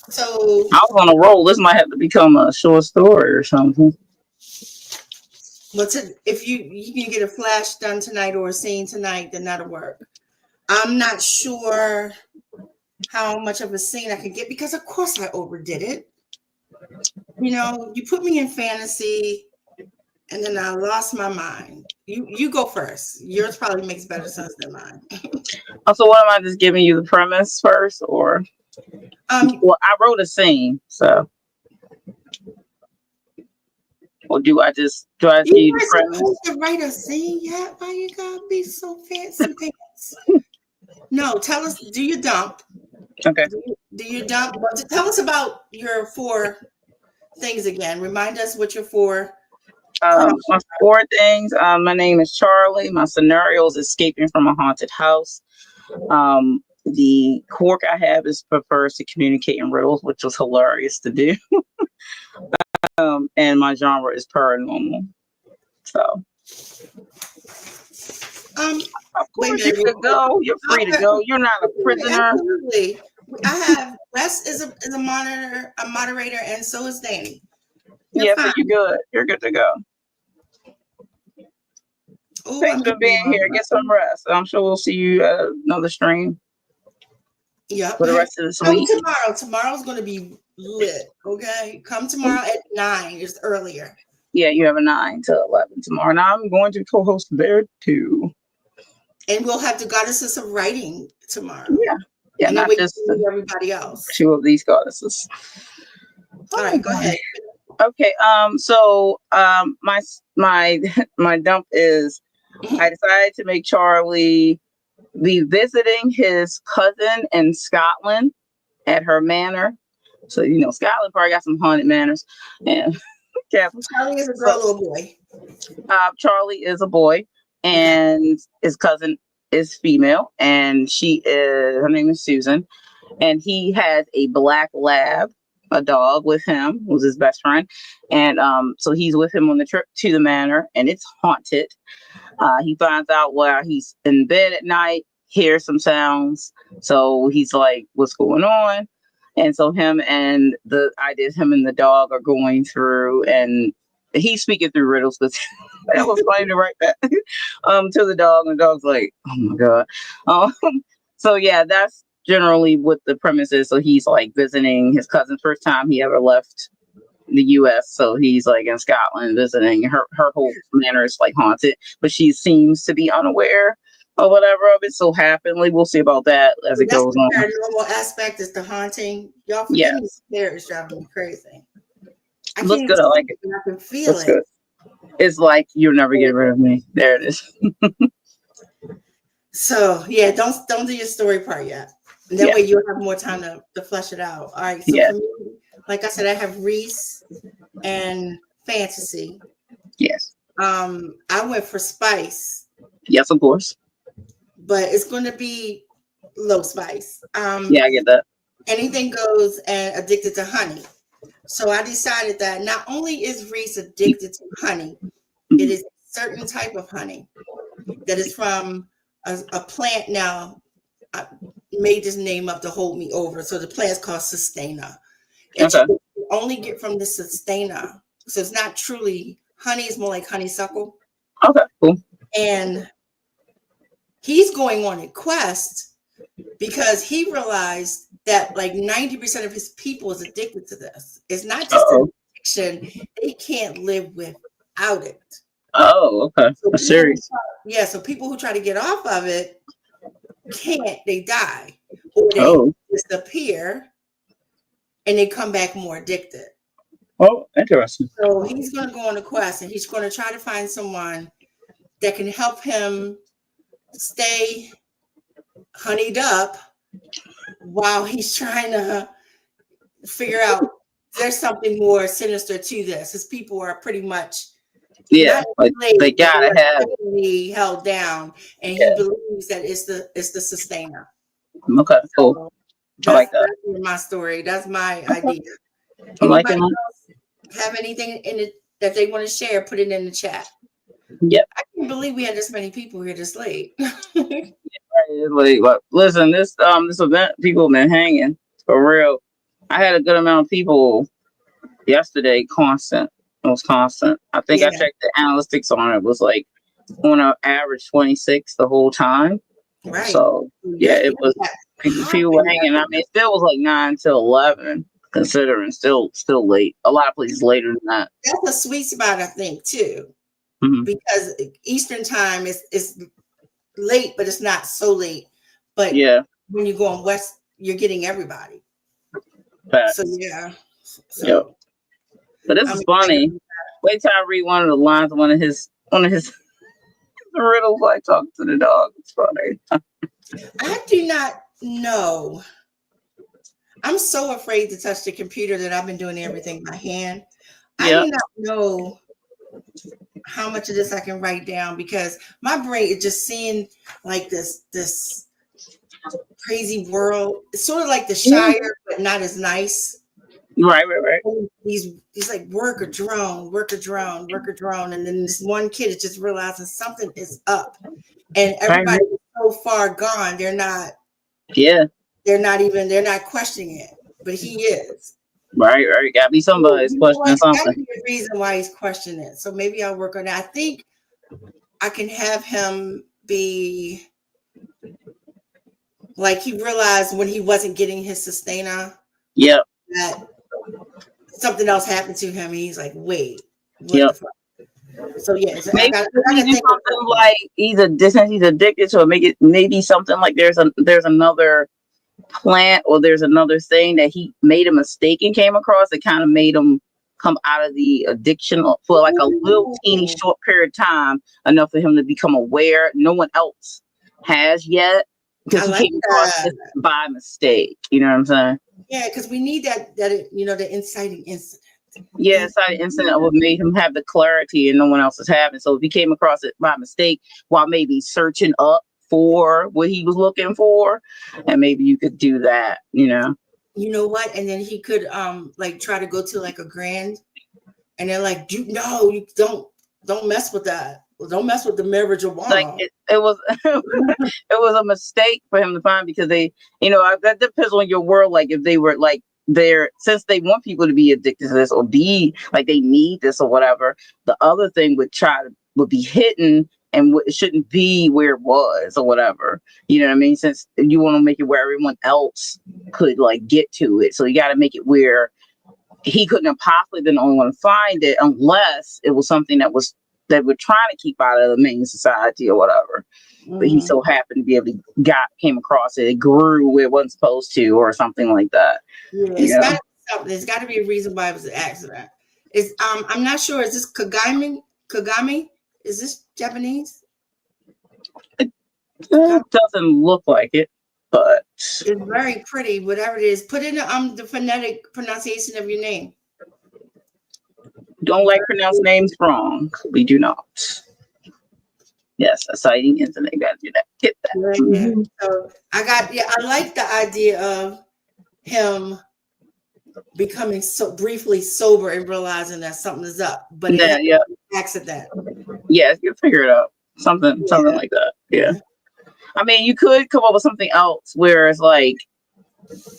So I was on a roll. This might have to become a short story or something. if you can get a flash done tonight or a scene tonight, then that'll work. I'm not sure how much of a scene I can get because of course I overdid it. You know, you put me in fantasy and then I lost my mind. You go first. Yours probably makes better sense than mine. So what am I just giving you the premise first, or well, I wrote a scene, so or do I just give you the weren't premise? supposed to write a scene yet. Why you gotta be so fancy pants? No, tell us. Do you dump? Okay. Do you dump? But tell us about your 4 things again. Remind us what your 4. My 4 things. My name is Charlie. My scenario is escaping from a haunted house. The quirk I have is prefers to communicate in riddles, which was hilarious to do. And my genre is paranormal. So, of course, you could go. You're free to go. You're not a prisoner. Absolutely. I have Wes is a moderator, and so is Danny. So you're good. You're good to go. Ooh, Thanks for being here. Get some rest. I'm sure we'll see you at another stream. Yep. For the rest of this week. Tomorrow's going to be lit. Okay. Come tomorrow at 9. It's earlier. Yeah, you have a 9 to 11 tomorrow. And I'm going to co-host there too. And we'll have the goddesses of writing tomorrow. Yeah, and not just everybody else. 2 of these goddesses. All right, go ahead. Okay. So my dump is I decided to make Charlie be visiting his cousin in Scotland at her manor. So Scotland probably got some haunted manors. And Charlie is a girl or a boy? Charlie is a boy, and his cousin is female, and her name is Susan, and he has a black lab, a dog with him, who's his best friend, and so he's with him on the trip to the manor, and it's haunted. He finds out while he's in bed at night, hears some sounds, so he's like, "What's going on?" And so him and the dog are going through, and he's speaking through riddles because that was funny to write that to the dog, and the dog's like, "Oh my god." So yeah, that's generally what the premise is. So he's like visiting his cousin, first time he ever left the U.S. So he's like in Scotland visiting. Her whole manor is like haunted, but she seems to be unaware or whatever of it. So happily, we'll see about that as it goes on. The paranormal aspect is the haunting. Y'all forgive me, there is driving me crazy. Looks good. I like it. I can feel it. Good. It's like you'll never get rid of me. There it is. So yeah, don't do your story part yet. And that way you'll have more time to flesh it out. All right. So for me, like I said, I have Reese and fantasy. Yes. I went for spice. Yes, of course. But it's going to be low spice. I get that. Anything goes, and addicted to honey. So I decided that not only is Reese addicted to honey, it is a certain type of honey that is from a plant. Now, I made this name up to hold me over. So the plant is called Sustainer. You only get from the Sustainer. So it's not truly honey. It's more like honeysuckle. Okay, cool. And he's going on a quest because he realized that like 90% of his people is addicted to this. It's not just an addiction. They can't live without it. Oh, okay. So serious. Yeah, so people who try to get off of it can't. They die or they disappear and they come back more addicted. Oh, interesting. So he's going to go on a quest and he's going to try to find someone that can help him stay honeyed up while he's trying to figure out there's something more sinister to this. His people are pretty much Yeah, not like enslaved, they but gotta they're have. definitely held down, and he Yeah. believes that it's the sustainer. Okay, cool. So I like that. that's my story. That's my idea. I'm liking Anybody that. else have anything in it that they want to share? Put it in the chat. Yep. I can't believe we had this many people here this late. Like, listen, this event, people have been hanging for real. I had a good amount of people yesterday. Constant. It was constant. I think I Yeah. checked the analytics on it. It was like on an average 26 the whole time. Right. So yeah, it was. People were hanging. I mean, it still was like 9 to 11, considering still late. A lot of places later than that. That's a sweet spot, I think, too, because Eastern time is late, but it's not so late. But yeah, when you're going west, you're getting everybody. Facts. So yeah. So, yep. But this is funny. Wait till I read one of the lines of one of his riddles I talk to the dog. It's funny. I do not know. I'm so afraid to touch the computer that I've been doing everything by hand. I do not know how much of this I can write down because my brain is just seeing like this crazy world. It's sort of like the Shire, but not as nice. Right. He's like work a drone, and then this one kid is just realizing something is up, and everybody's so far gone. They're not. Yeah. They're not questioning it, but he is. Right. Gotta be somebody's questioning something. Gotta be a reason why he's questioning it. So maybe I'll work on that. I think I can have him be like he realized when he wasn't getting his sustainer. Yep. That something else happened to him. He's like, wait. Yep. So yeah, so maybe I gotta think something like he's addicted to it. Make it maybe something like there's another plant or there's another thing that he made a mistake and came across that kind of made him come out of the addiction for like a little teeny short period of time, enough for him to become aware. No one else has yet because he came across this by mistake. You know what I'm saying? Yeah, because we need that the inciting incident. Yeah, inciting incident would make him have the clarity and no one else is having. So if he came across it by mistake while maybe searching up for what he was looking for, and maybe you could do that, You know what? And then he could like try to go to like a grand, and they're like, you don't mess with that. Don't mess with the marijuana. Like it was it was a mistake for him to find because they, that depends on your world. Like if they were like since they want people to be addicted to this or be like they need this or whatever, the other thing would be hidden and it shouldn't be where it was or whatever. You know what I mean? Since you want to make it where everyone else could like get to it. So you got to make it where he couldn't have possibly been the only one to find it unless it was something that we're trying to keep out of the main society or whatever. Mm-hmm. But he so happened to be able to came across it. It grew where it wasn't supposed to or something like that. Yeah, there's got to be a reason why it was an accident. I'm not sure. Is this Kagami? Is this Japanese? It doesn't look like it, but it's very pretty. Whatever it is, put in the phonetic pronunciation of your name. Don't like pronounce names wrong. We do not. Yes, exciting incident. Got to do that. Get that. Mm-hmm. So I like the idea of him becoming so briefly sober and realizing that something is up, but accident. Yeah, you figure it out. Something like that. Yeah. I mean, you could come up with something else where it's like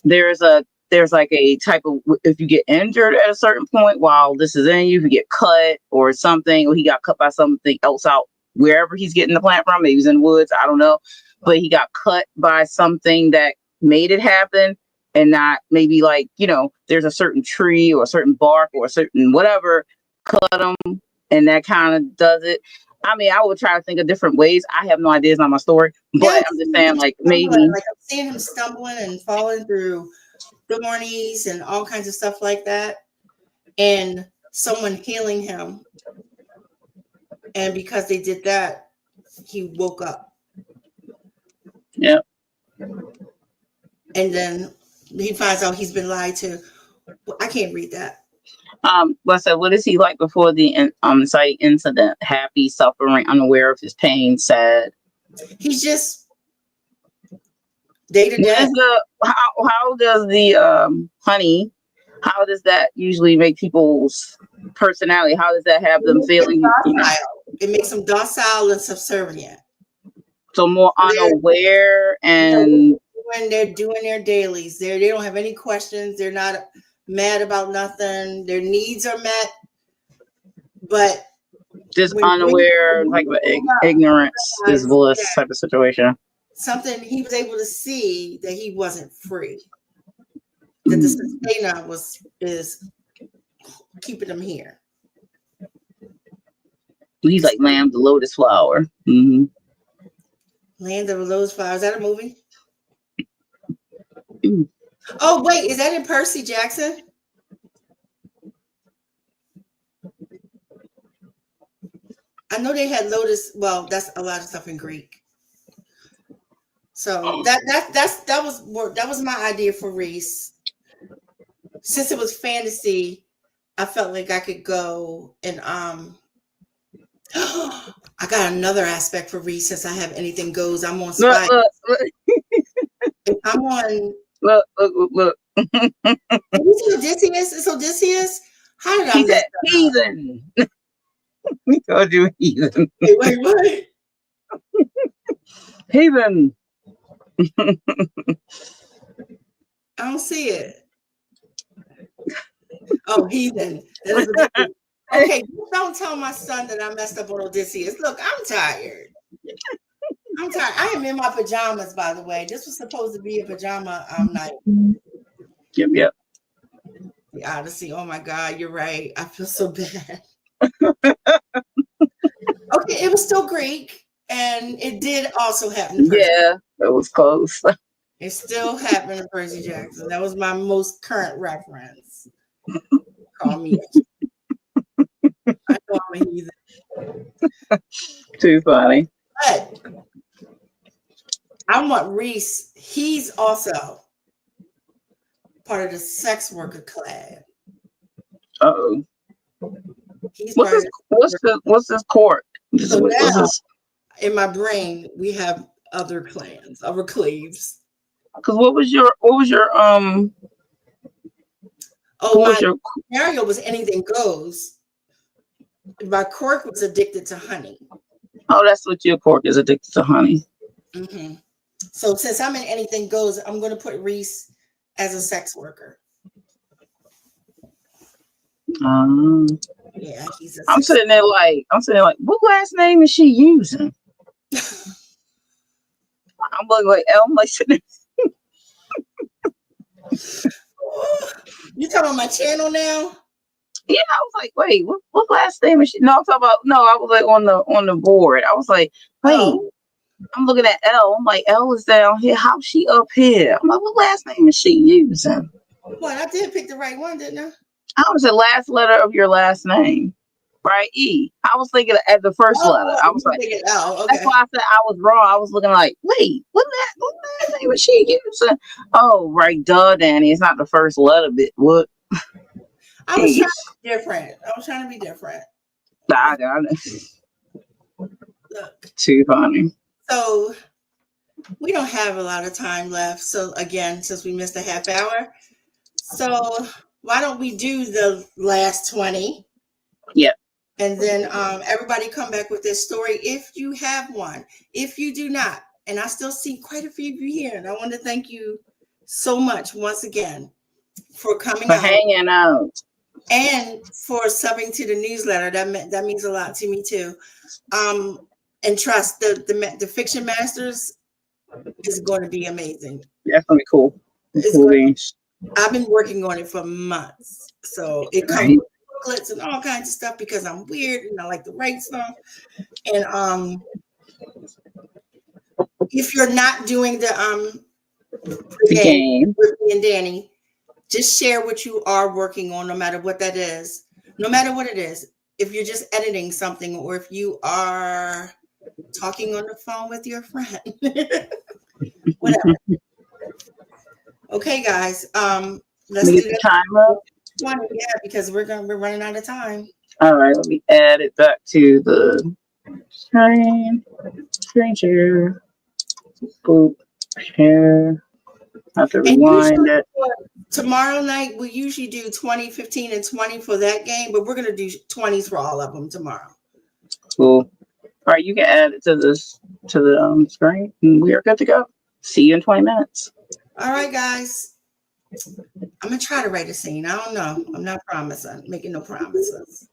there's like a type of, if you get injured at a certain point while this is in you, if you get cut or something, or he got cut by something else out wherever he's getting the plant from, maybe he's in the woods, I don't know, but he got cut by something that made it happen. And not maybe like, there's a certain tree or a certain bark or a certain whatever cut him, and that kind of does it. I mean, I would try to think of different ways. I have no idea. It's not my story, but I'm just saying, like maybe. Like I'm seeing him stumbling and falling through thornies and all kinds of stuff like that, and someone healing him. And because they did that, he woke up. Yeah. And then he finds out he's been lied to. I can't read that. But so what is he like before the site incident? Happy, suffering, unaware of his pain, sad. He's just day to What day. is how does the honey? How does that usually make people's personality? How does that have them feeling? It makes them docile and subservient. So more unaware and when they're doing their dailies, they don't have any questions. They're not mad about nothing. Their needs are met, but just unaware, like ignorance is bliss type of situation. Something he was able to see that he wasn't free. That the sustainer is keeping him here. He's like Lamb, the lotus flower. Mm-hmm. Land of the Lotus Flower. Is that a movie? Oh, wait. Is that in Percy Jackson? I know they had lotus. Well, that's a lot of stuff in Greek. So that was my idea for Reese. Since it was fantasy, I felt like I could go and I got another aspect for Reese since I have anything goes. I'm on Spy. Look. I'm on. Look. You see Odysseus? It's Odysseus. How did I miss that? Heathen. We called you heathen. Wait. Heathen. I don't see it. Oh, heathen. Okay, don't tell my son that I messed up on Odysseus. Look, I'm tired. I am in my pajamas, by the way. This was supposed to be a pajama night. Yep. The Odyssey. Oh my God, you're right. I feel so bad. Okay, it was still Greek, and it did also happen. Yeah, it was close. It still happened in Percy Jackson. That was my most current reference. Call me. I know I'm a heathen. Too funny. But I want Reese. He's also part of the sex worker class. Uh-oh. What's this court? So now, in my brain, we have other clans, other claves. Because what was your scenario was anything goes. My cork was addicted to honey. Oh, that's what your cork is, addicted to honey. Mm-hmm. So since I'm in anything goes, I'm going to put Reese as a sex worker. Yeah, he's. I'm sitting there like, what last name is she using? I'm looking like I'm like sitting. You talking about my channel now? Yeah, I was like, wait, what last name is she? No, I'm talking about. No, I was like on the board. I was like, wait, I'm looking at L. I'm like, L is down here. How's she up here? I'm like, what last name is she using? What? I did pick the right one, didn't I? I was the last letter of your last name, right? E. I was thinking at the first letter. I was like, okay. That's why I said I was wrong. I was looking like, wait, what last name was she using? Oh, right, duh, Danny. It's not the first letter bit. What? I was trying to be different. I got it. Look. Too funny. So we don't have a lot of time left. So again, since we missed a half hour, so why don't we do the last 20? Yep. And then everybody come back with their story if you have one. If you do not, and I still see quite a few of you here, and I want to thank you so much once again for coming out, hanging out, and for subbing to the newsletter. That means a lot to me too. And trust the Fiction Masters is going to be amazing. Definitely cool. I've been working on it for months, so it comes with booklets and all kinds of stuff because I'm weird and I like to write stuff. And if you're not doing the game with me and Danny, just share what you are working on, no matter what that is, no matter what it is. If you're just editing something, or if you are talking on the phone with your friend, Whatever. Okay, guys. Let Let's me get get the it time up. 20, yeah, because we're running out of time. All right, let me add it back to the screen share. Boop, share. I have to And usually rewind it. tomorrow night we usually do 20, 15, and 20 for that game, but we're gonna do 20s for all of them tomorrow. Cool. All right, you can add it to the screen, and we are good to go. See you in 20 minutes. All right, guys. I'm gonna try to write a scene. I don't know. I'm not promising, making no promises.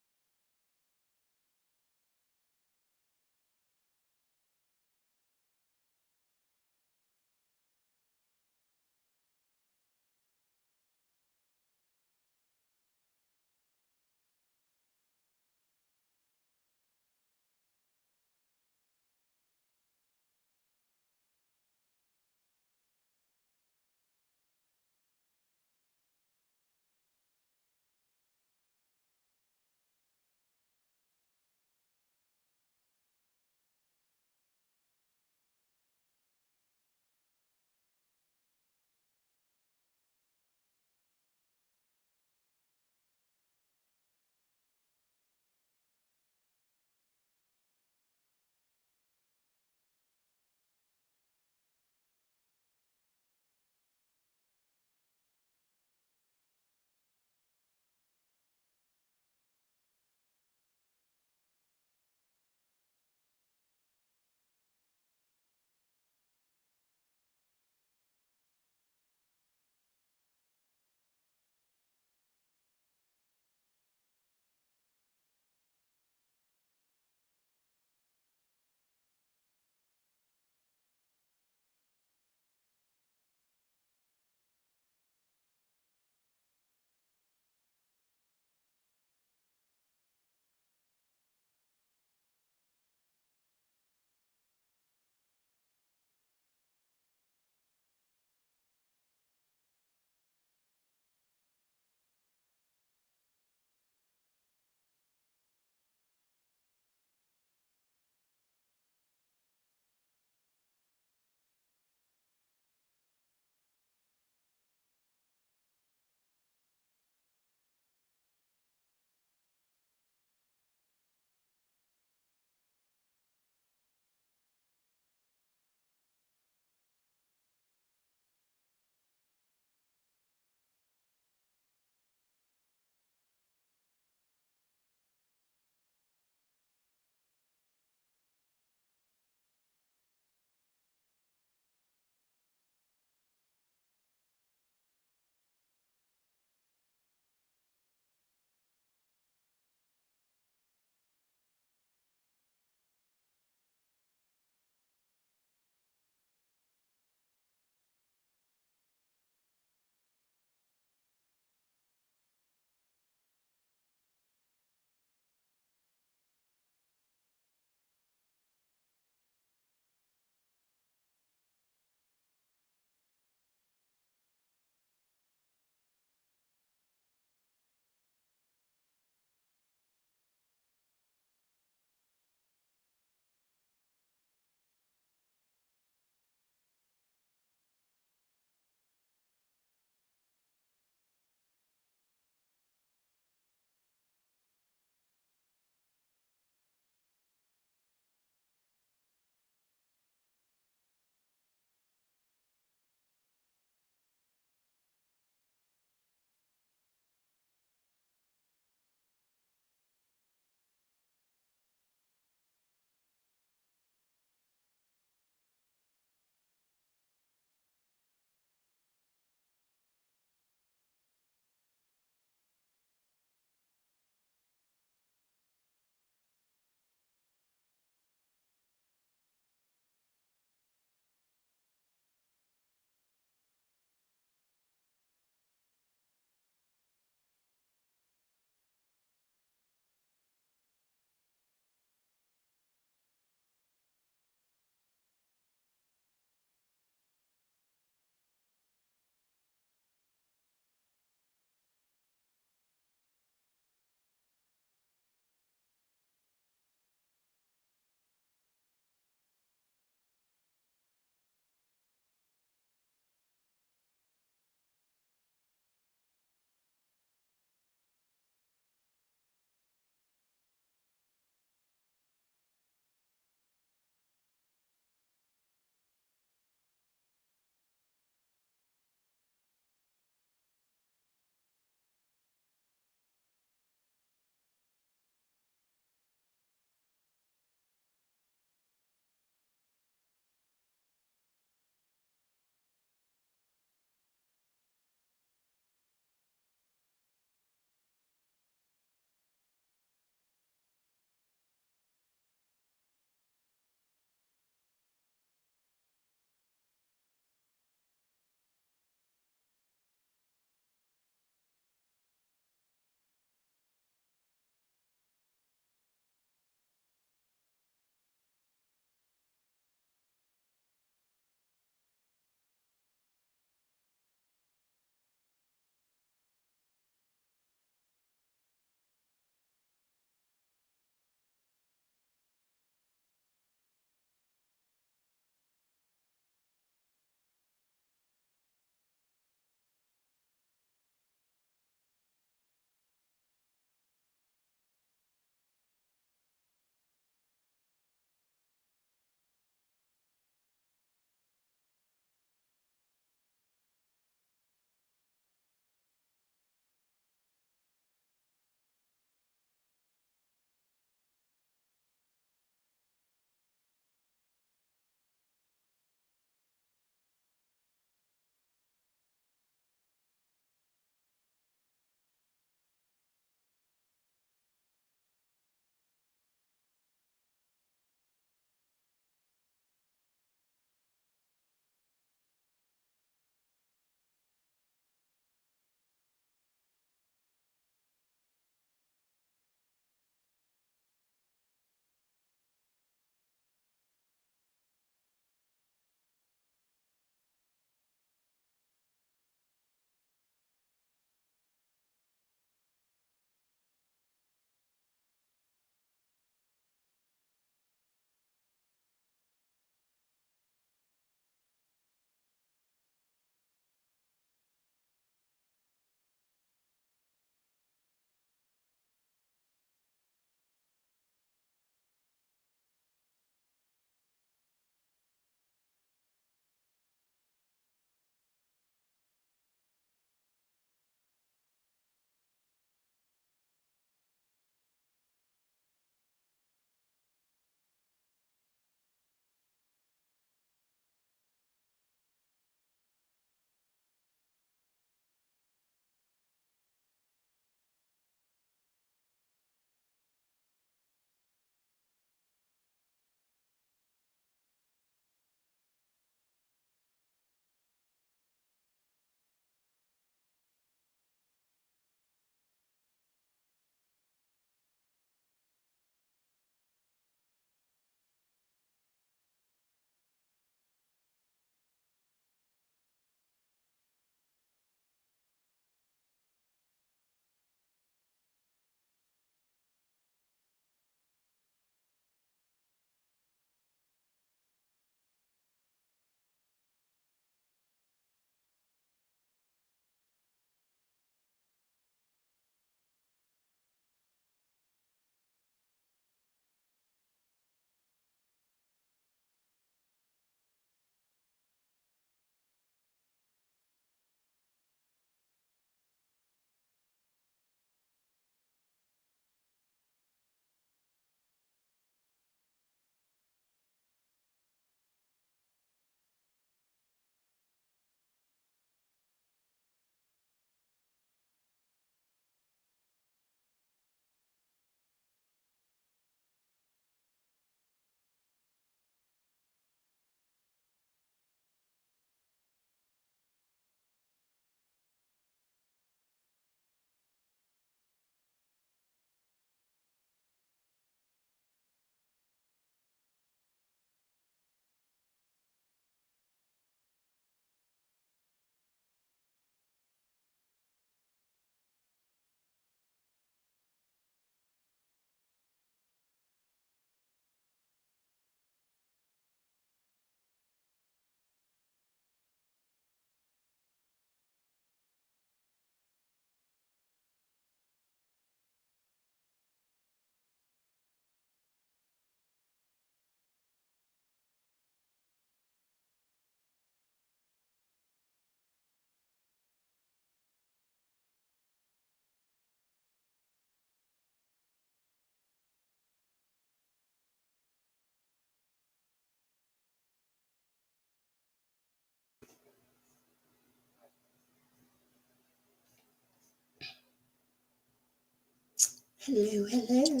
Hello, hello.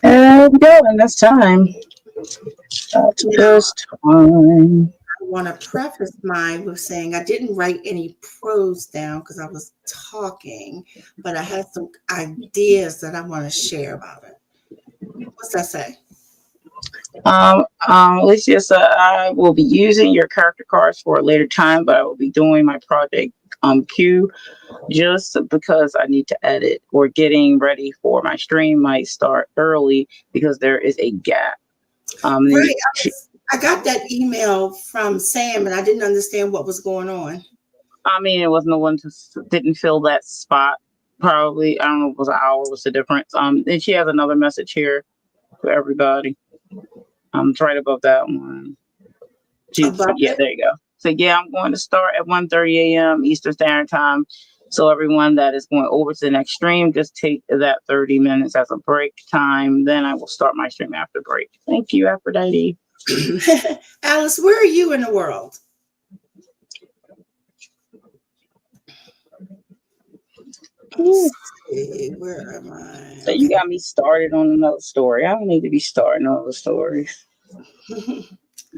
There we go, and that's time. That's just time. I want to preface mine with saying I didn't write any prose down because I was talking, but I had some ideas that I want to share about it. What's that say? Alicia said I will be using your character cards for a later time, but I will be doing my project Q just because I need to edit or getting ready for my stream might start early because there is a gap. Right. I got that email from Sam and I didn't understand what was going on. I mean, it was no one didn't fill that spot. Probably, I don't know if it was an hour, what's the difference? And she has another message here for everybody. It's right above that one. Yeah, there you go. So yeah, I'm going to start at 1:30 a.m. Eastern Standard Time. So everyone that is going over to the next stream, just take that 30 minutes as a break time. Then I will start my stream after break. Thank you, Aphrodite. Alice, where are you in the world? Let's see, where am I? So you got me started on another story. I don't need to be starting on other stories.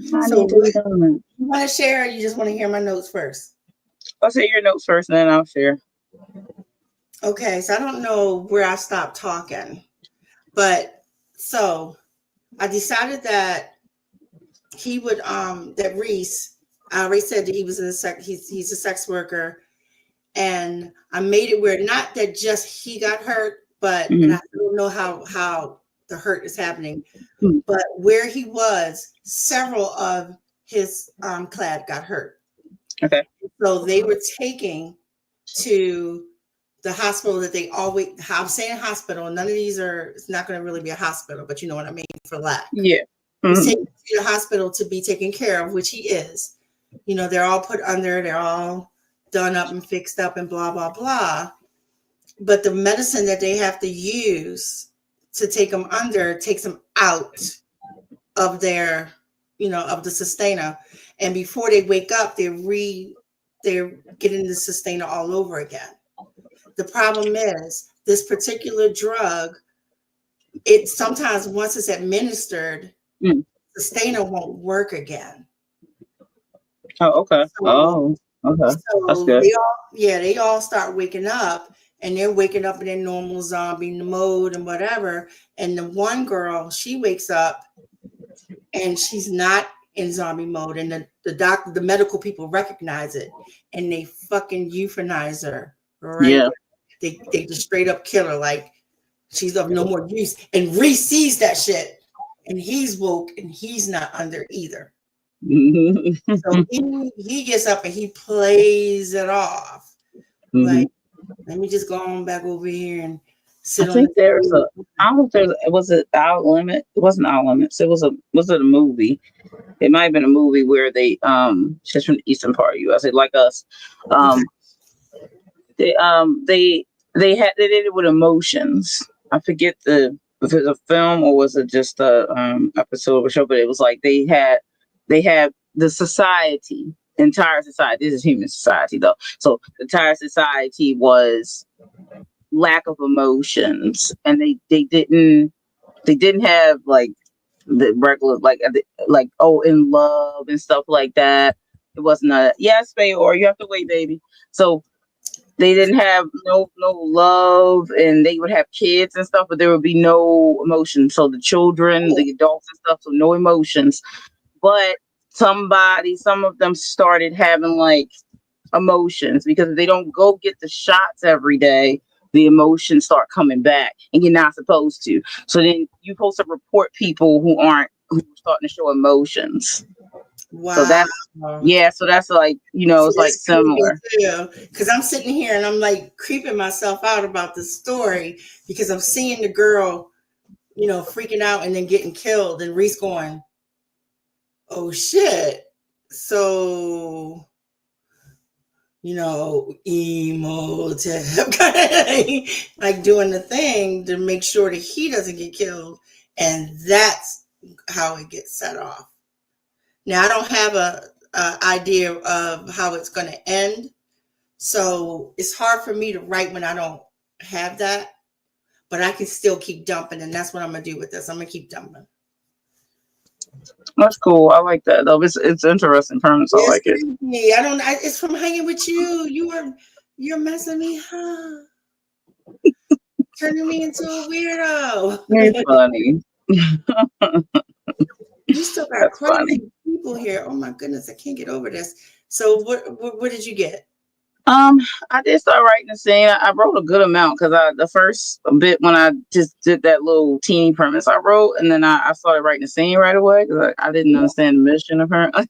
So you want to share or you just want to hear my notes first? I'll say your notes first and then I'll share. Okay, so I don't know where I stopped talking, but so I decided that he would that Reese, I already said that he was in the he's a sex worker, and I made it where not that just he got hurt, but and I don't know how the hurt is happening, but where he was, several of his clad got hurt. Okay. So they were taking to the hospital that they always, I'm saying hospital, none of these are, it's not going to really be a hospital, but you know what I mean, for lack. Yeah. He's taken to the hospital to be taken care of, which he is. You know, they're all put under, they're all done up and fixed up and blah, blah, blah. But the medicine that they have to use to take them under takes them out of their, you know, of the sustainer. And before they wake up, they're getting the sustainer all over again. The problem is this particular drug, it sometimes once it's administered, sustainer won't work again. Oh, okay. So, okay. So that's good. They all start waking up and they're waking up in their normal zombie mode and whatever. And the one girl, she wakes up and she's not in zombie mode. And the doctor, the medical people recognize it and they fucking euthanize her. Right? Yeah. They just straight up kill her like she's of no more use. And Reese sees that shit and he's woke and he's not under either. So he gets up and he plays it off. Like, let me just go on back over here and sit on. I think there's a, I don't know if there's, was it Our Limit? It wasn't Our Limits. Was it a movie? It might have been a movie where they, she's from the eastern part of US, like us. They did it with emotions. I forget if it was a film or was it just a episode of a show, but it was like they had the society, entire society. This is human society though. So the entire society was lack of emotions, and they didn't have like the regular like in love and stuff like that. It wasn't a yes, baby, or you have to wait, baby. So they didn't have no love, and they would have kids and stuff, but there would be no emotions. So the children, the adults and stuff, so no emotions. But some of them started having like emotions, because if they don't go get the shots every day, the emotions start coming back, and you're not supposed to. So then you're supposed to report people who are starting to show emotions. Wow. So that's like, you know, it's like similar. Because I'm sitting here and I'm like creeping myself out about this story, because I'm seeing the girl, you know, freaking out and then getting killed, and Reese going, oh shit. So, you know, emotive, like doing the thing to make sure that he doesn't get killed. And that's how it gets set off. Now, I don't have a idea of how it's going to end. So it's hard for me to write when I don't have that. but I can still keep dumping, and that's what I'm gonna do with this. I'm gonna keep dumping. That's cool. I like that though. It's interesting premise. I Yes, like it. me. It's from hanging with you. You're messing me up, turning me into a weirdo. You're funny. You still got That's funny. crazy people here. Oh my goodness, I can't get over this. So what did you get? I did start writing the scene. I wrote a good amount because the first bit when I just did that little teeny premise I wrote, and then I started writing the scene right away because I didn't understand the mission apparently.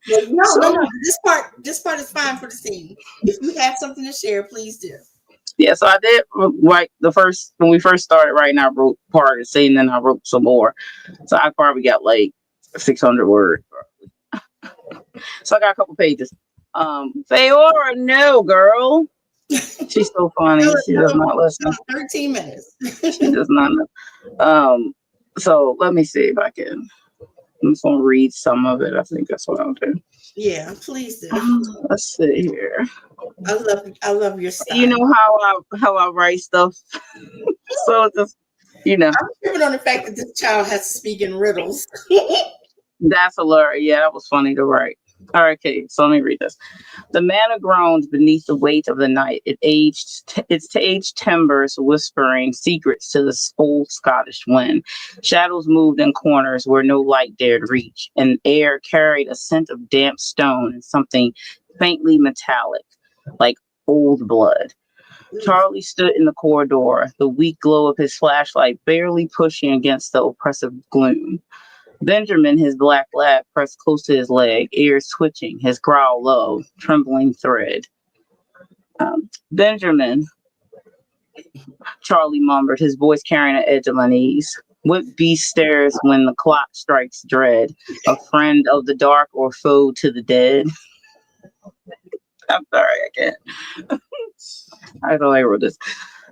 No. This part is fine for the scene. If you have something to share, please do. Yeah, so I did write when we first started writing. I wrote part of the scene, then I wrote some more. So I probably got like 600 words. So I got a couple pages. Feora, no, girl. She's so funny. She does not listen. 13 minutes. She does not know. So let me see if I can. I'm just gonna read some of it. I think that's what I'll do. Yeah, please do. Let's see here. I love your style. You know how I write stuff. So it's just, I'm tripping on the fact that this child has to speak in riddles. That's hilarious. Yeah, that was funny to write. All right, okay, so let me read this. The manor groans beneath the weight of the night. Its aged timbers whispering secrets to the old Scottish wind. Shadows moved in corners where no light dared reach, and air carried a scent of damp stone and something faintly metallic, like old blood. Charlie stood in the corridor, the weak glow of his flashlight barely pushing against the oppressive gloom. Benjamin, his black lab, pressed close to his leg, ears twitching, his growl low, trembling thread. Benjamin, Charlie mumbled, his voice carrying an edge of unease. What beast stares when the clock strikes dread? A friend of the dark or foe to the dead? I'm sorry, I can't. I thought I wrote this.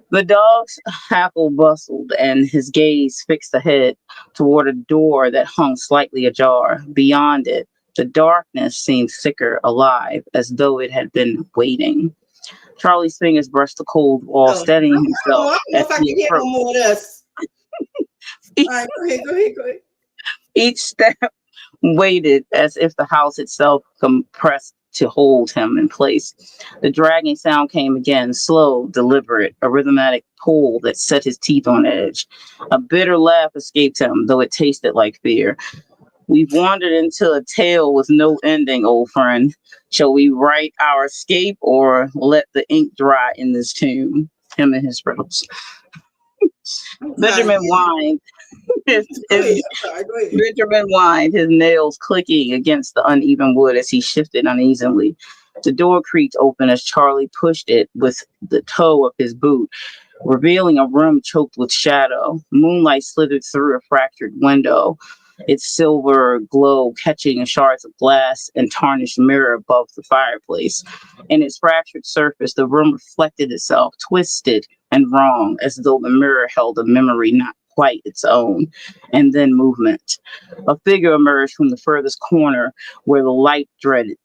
The dog's hackle bustled, and his gaze fixed ahead toward a door that hung slightly ajar. Beyond it, the darkness seemed thicker, alive, as though it had been waiting. Charlie's fingers brushed the cold wall, steadying himself. I don't know if I can get no more of this. All right, go ahead. Each step waited as if the house itself compressed to hold him in place. The dragging sound came again, slow, deliberate, a rhythmic pull that set his teeth on edge. A bitter laugh escaped him, though it tasted like fear. We've wandered into a tale with no ending, old friend. Shall we write our escape or let the ink dry in this tomb? Him and his riddles. Benjamin whined. Benjamin whined, his nails clicking against the uneven wood as he shifted uneasily. The door creaked open as Charlie pushed it with the toe of his boot, revealing a room choked with shadow. Moonlight slithered through a fractured window, its silver glow catching shards of glass and tarnished mirror above the fireplace. In its fractured surface, the room reflected itself, twisted and wrong, as though the mirror held a memory not quite its own. And then movement. A figure emerged from the furthest corner where the light dared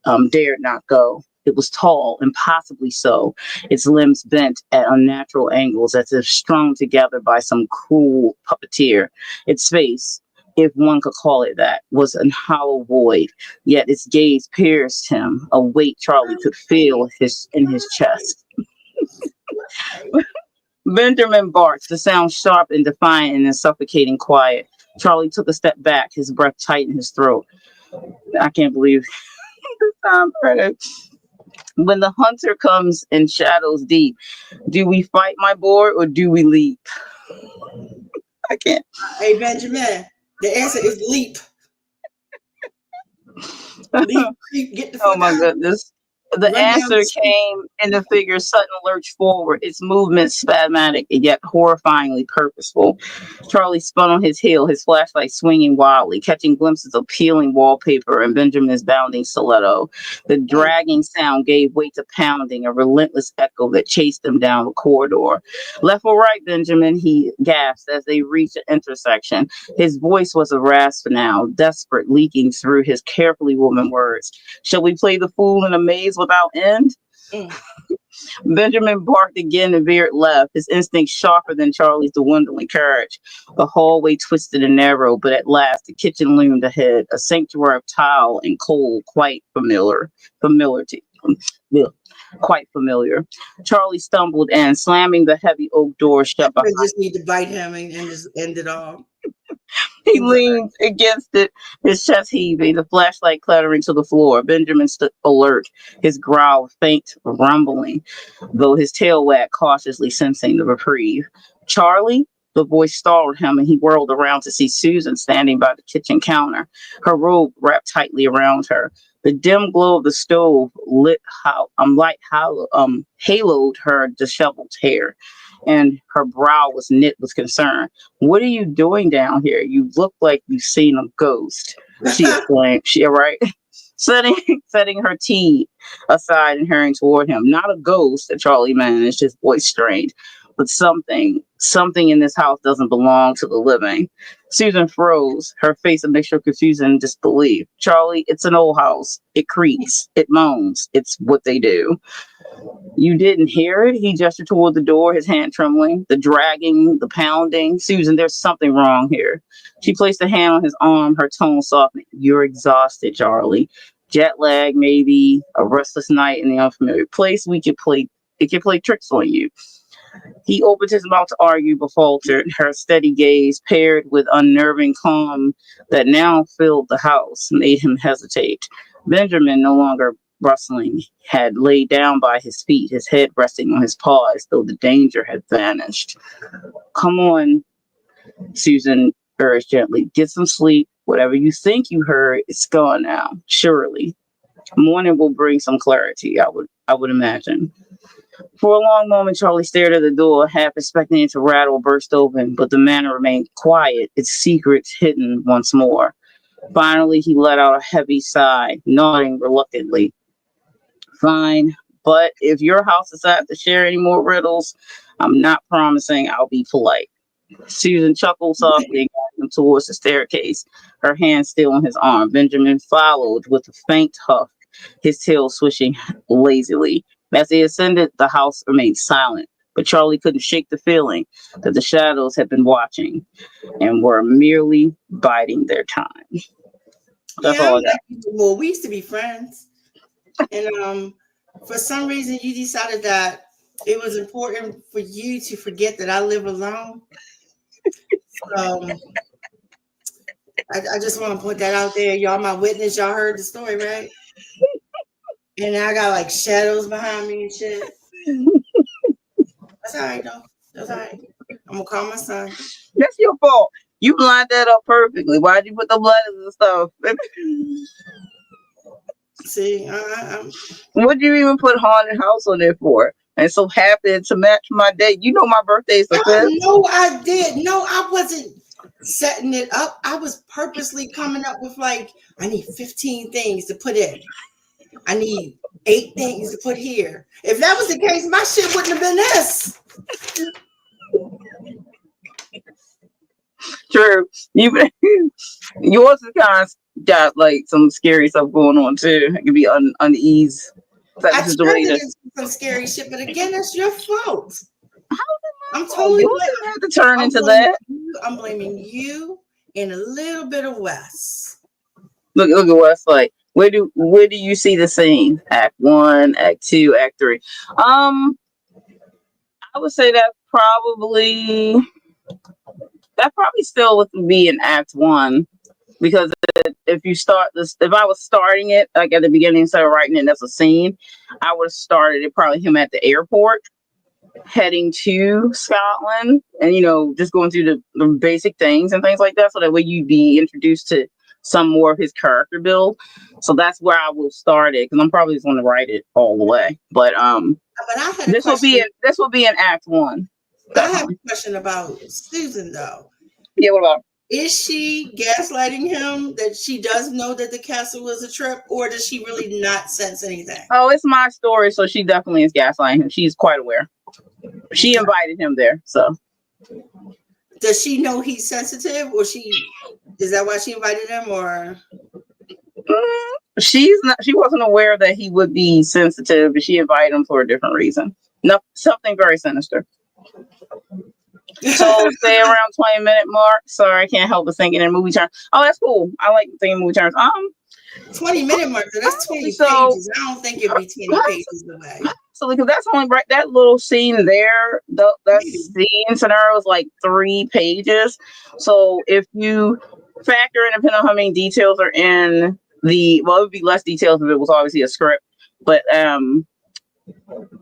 not go. It was tall, impossibly so, its limbs bent at unnatural angles as if strung together by some cruel puppeteer. Its face, if one could call it that, was a hollow void, yet its gaze pierced him, a weight Charlie could feel in his chest. Benjamin barked, the sound sharp and defiant in a suffocating quiet. Charlie took a step back, his breath tight in his throat. I can't believe this time. When the hunter comes in shadows deep, do we fight, my boy, or do we leap? I can't. Hey, Benjamin, the answer is leap. Leap, get the fuck Oh my out. goodness. The answer came in the figure's sudden lurch forward, its movement spasmodic and yet horrifyingly purposeful. Charlie spun on his heel, his flashlight swinging wildly, catching glimpses of peeling wallpaper and Benjamin's bounding stiletto. The dragging sound gave way to pounding, a relentless echo that chased them down the corridor. Left or right, Benjamin, he gasped as they reached an intersection. His voice was a rasp now, desperate, leaking through his carefully woven words. Shall we play the fool in a maze without end? Mm. Benjamin barked again and veered left, his instinct sharper than Charlie's dwindling courage. The hallway twisted and narrow, but at last the kitchen loomed ahead, a sanctuary of tile and coal quite quite familiar. Charlie stumbled in, slamming the heavy oak door shut I behind. just need to bite him and just end it all. He leaned against it, his chest heaving, the flashlight clattering to the floor. Benjamin stood alert, his growl faint, rumbling, though his tail wagged cautiously, sensing the reprieve. Charlie? The voice startled him, and he whirled around to see Susan standing by the kitchen counter, her robe wrapped tightly around her. The dim glow of the stove haloed her disheveled hair, and her brow was knit with concern. "What are you doing down here? You look like you've seen a ghost," she exclaimed. Setting her tea aside and hurrying toward him. "Not a ghost," that Charlie managed, his voice strained, "but something in this house doesn't belong to the living." Susan froze, her face a mixture of confusion and disbelief. "Charlie, it's an old house. It creaks. It moans. It's what they do." "You didn't hear it?" He gestured toward the door, his hand trembling. "The dragging, the pounding." "Susan, there's something wrong here." She placed a hand on his arm, her tone softening. "You're exhausted, Charlie. Jet lag, maybe, a restless night in the unfamiliar place. It can play tricks on you." He opened his mouth to argue, but faltered. Her steady gaze, paired with unnerving calm that now filled the house, made him hesitate. Benjamin, no longer rustling, had laid down by his feet, his head resting on his paw as though the danger had vanished. "Come on," Susan urged gently. "Get some sleep. Whatever you think you heard, it's gone now. Surely. Morning will bring some clarity, I would imagine." For a long moment, Charlie stared at the door, half expecting it to rattle or burst open, but the manor remained quiet, its secrets hidden once more. Finally, he let out a heavy sigh, nodding reluctantly. "Fine, but if your house decides to share any more riddles, I'm not promising I'll be polite." Susan chuckled softly and guided him towards the staircase, her hand still on his arm. Benjamin followed with a faint huff, his tail swishing lazily. As they ascended, the house remained silent, but Charlie couldn't shake the feeling that the shadows had been watching and were merely biding their time. That's all I got. Well, we used to be friends, and for some reason, you decided that it was important for you to forget that I live alone. So I just want to put that out there. Y'all my witness. Y'all heard the story, right? And I got like shadows behind me and shit. That's all right, though. That's all right. I'm going to call my son. That's your fault. You lined that up perfectly. Why'd you put the letters and stuff? See, What'd you even put haunted house on there for? And so happened to match my date. You know my birthday's the 5th. No, I did. No, I wasn't setting it up. I was purposely coming up with like, I need 15 things to put in. I need 8 things to put here. If that was the case, my shit wouldn't have been this. True. Yours is kind of got like some scary stuff going on too. It could be unease. I turned it into some scary shit, but again, that's your fault. I'm totally have to turn into that. I'm blaming you and a little bit of Wes. Look at Wes. Like, where do you see the scene? Act 1, Act 2, Act 3. I would say that probably still would be in Act 1, because if you start this, if I was starting it like at the beginning instead of writing it as a scene, I would have started it probably him at the airport heading to Scotland, and just going through the basic things and things like that, so that way you'd be introduced to some more of his character build. So that's where I will start it, because I'm probably just going to write it all the way. But this will be in Act 1. I have a question about Susan though. Yeah, what about? Is she gaslighting him that she does know that the castle was a trip, or does she really not sense anything? Oh, it's my story, so she definitely is gaslighting him. She's quite aware. She invited him there, so. Does she know he's sensitive, or is that why she invited him, or? She wasn't aware that he would be sensitive, but she invited him for a different reason. No, something very sinister. So stay around 20-minute mark. Sorry, I can't help but thinking in movie terms. Oh, that's cool. I like thinking in movie terms. 20-minute mark. So that's 20 So- pages. I don't think it'd be 20 pages away. So because that's only right, that little scene there, that scene scenario is like 3 pages. So if you factor in, depending on how many details are in it would be less details if it was obviously a script, but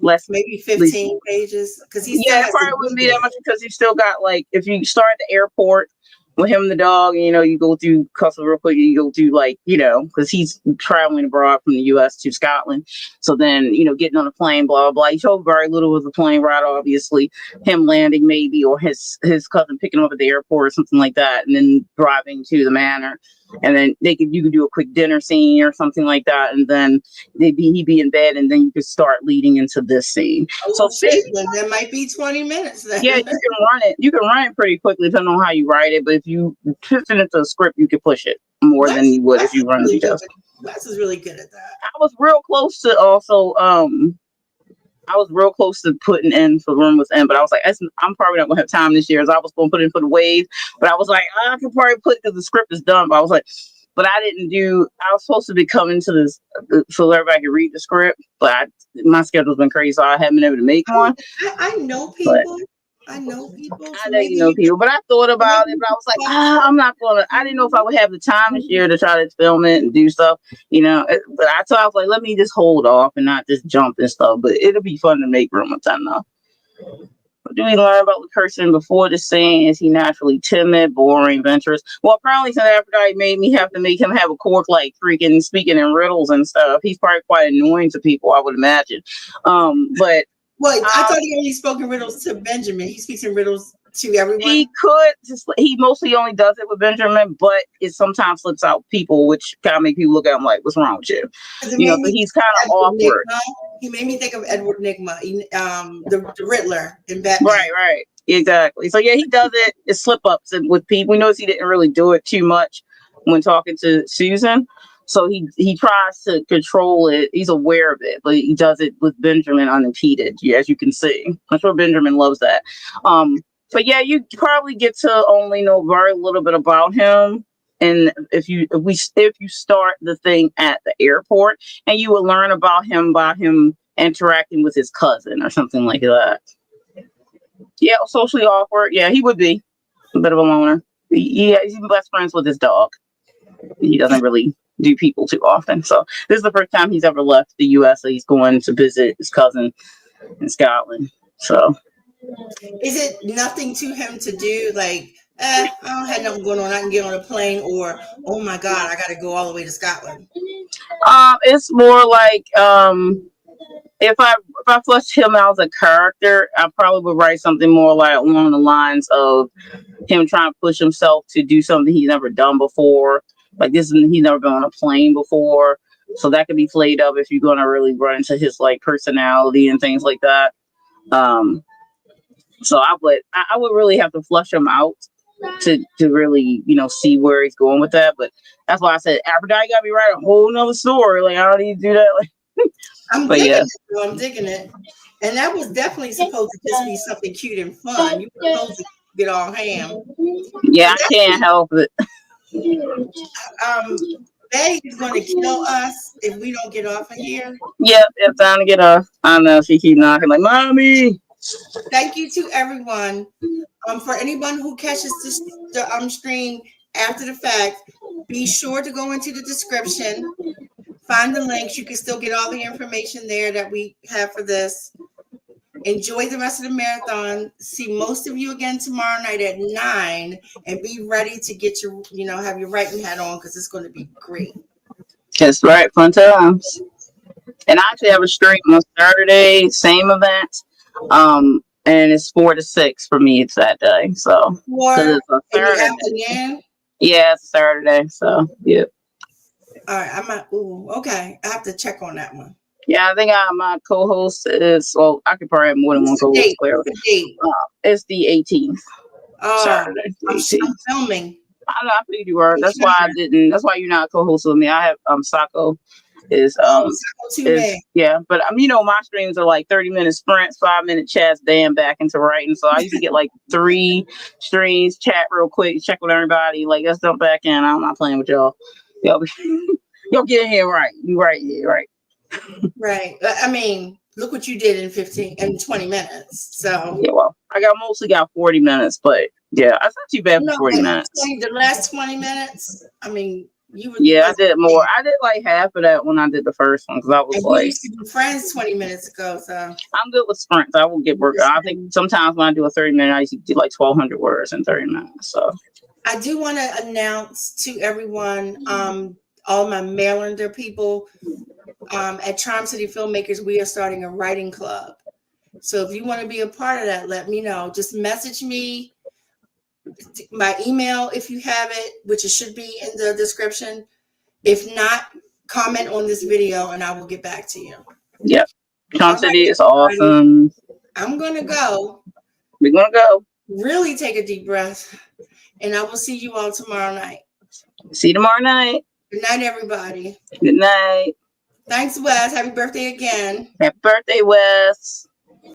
less, maybe 15 pages, because he still it has probably to wouldn't do be that much, because you still got, like, if you start at the airport with him and the dog, and, you go through customs real quick, you go through, like, because he's traveling abroad from the US to Scotland. So then, getting on a plane, blah, blah, blah. You show very little of the plane ride, obviously. Him landing, maybe, or his cousin picking him up at the airport or something like that, and then driving to the manor. And then you could do a quick dinner scene or something like that, and then he'd be in bed, and then you could start leading into this scene. So then that might be 20 minutes then. Yeah, you can run it. You can run it pretty quickly depending on how you write it. But if you put it into a script, you could push it more than you would if you run really details. Les is really good at that. I was real close to also. I was real close to putting in for the room was in, but I was like, I'm probably not gonna have time this year. As I was gonna put in for the wave, but I was like, I could probably put it because the script is done. But I was like, but I didn't do. I was supposed to be coming to this so everybody could read the script, but my schedule's been crazy, so I haven't been able to make one. I know people. I know people. I know you know people, but I thought about it, but I was like, I'm not gonna. I didn't know if I would have the time this year to try to film it and do stuff, But I was like, let me just hold off and not just jump and stuff. But it'll be fun to make room of time now. What do we learn about the person before the scene? Is he naturally timid, boring, adventurous? Well, apparently, since Aphrodite made me have to make him have a quirk like freaking speaking in riddles and stuff, he's probably quite annoying to people, I would imagine. But. Well, I thought he only spoke in riddles to Benjamin. He speaks in riddles to everyone. He mostly only does it with Benjamin, but it sometimes slips out people, which kind of make people look at him like, what's wrong with you? So he's kind of awkward. He made me think of Edward Nygma, the Riddler in Batman. Right. Exactly. So yeah, he does it. It's slip ups with people. We notice he didn't really do it too much when talking to Susan. So he tries to control it. He's aware of it, but he does it with Benjamin unimpeded, as you can see. I'm sure Benjamin loves that. But yeah, you probably get to only know very little bit about him. And if you start the thing at the airport, and you will learn about him by him interacting with his cousin or something like that. Yeah, socially awkward. Yeah, he would be a bit of a loner. He's best friends with his dog. He doesn't really do people too often. So this is the first time he's ever left the US. So he's going to visit his cousin in Scotland. So is it nothing to him to do? Like, I don't have nothing going on. I can get on a plane, or oh my God, I got to go all the way to Scotland. It's more like if I fleshed him out as a character, I probably would write something more like along the lines of him trying to push himself to do something he's never done before. Like he's never been on a plane before, so that could be played up if you're gonna really run into his like personality and things like that. So I would really have to flush him out to really see where he's going with that. But that's why I said Aphrodite got me write a whole nother story. Like I don't need to do that. Like, I'm digging it, and that was definitely supposed to just be something cute and fun. You were supposed to get all ham. Yeah, I can't help it. Bay is going to kill us if we don't get off of here. Yep, it's time to get off. I know she keep knocking like, mommy. Thank you to everyone. For anyone who catches the stream after the fact, be sure to go into the description, find the links. You can still get all the information there that we have for this. Enjoy the rest of the marathon. See most of you again tomorrow night at 9, and be ready to get your, have your writing hat on, because it's going to be great. That's right, fun times. And I actually have a stream on Saturday, same event. And it's 4 to 6 for me. It's that day. So it's a Saturday. Yeah, it's a Saturday. So yeah. All right, okay. I have to check on that one. Yeah, I think my co-host is. Well, I could probably have more than one co-host. Clearly, it's the 18th. Saturday. I'm filming. I know, I figured you were. That's why I didn't. That's why you're not co-host with me. I have Sako is yeah, but you know, my streams are like 30-minute sprints, 5-minute chats, then back into writing. So I usually get like 3 streams, chat real quick, check with everybody, like let's jump back in. I'm not playing with y'all. Y'all get in here right. You right here, right. Right. I mean, look what you did in 20 minutes. So yeah, well, I mostly got 40 minutes, but yeah, that's not too bad for 40 minutes. The last 20 minutes, I mean, you were. Yeah, I did more. I did like half of that when I did the first one because I was like, we used to be friends 20 minutes ago. So I'm good with sprints. I will get work. I think sometimes when I do a 30-minute, I used to do like 1,200 words in 30 minutes. So I do want to announce to everyone, all my Marylander people, at Charm City Filmmakers, we are starting a writing club. So if you want to be a part of that, let me know. Just message me. My email, if you have it, which it should be in the description. If not, comment on this video and I will get back to you. Yep. Charm City is awesome. I'm going to go. We're going to go. Really take a deep breath. And I will see you all tomorrow night. See you tomorrow night. Good night, everybody. Good night. Thanks, Wes. Happy birthday again. Happy birthday, Wes.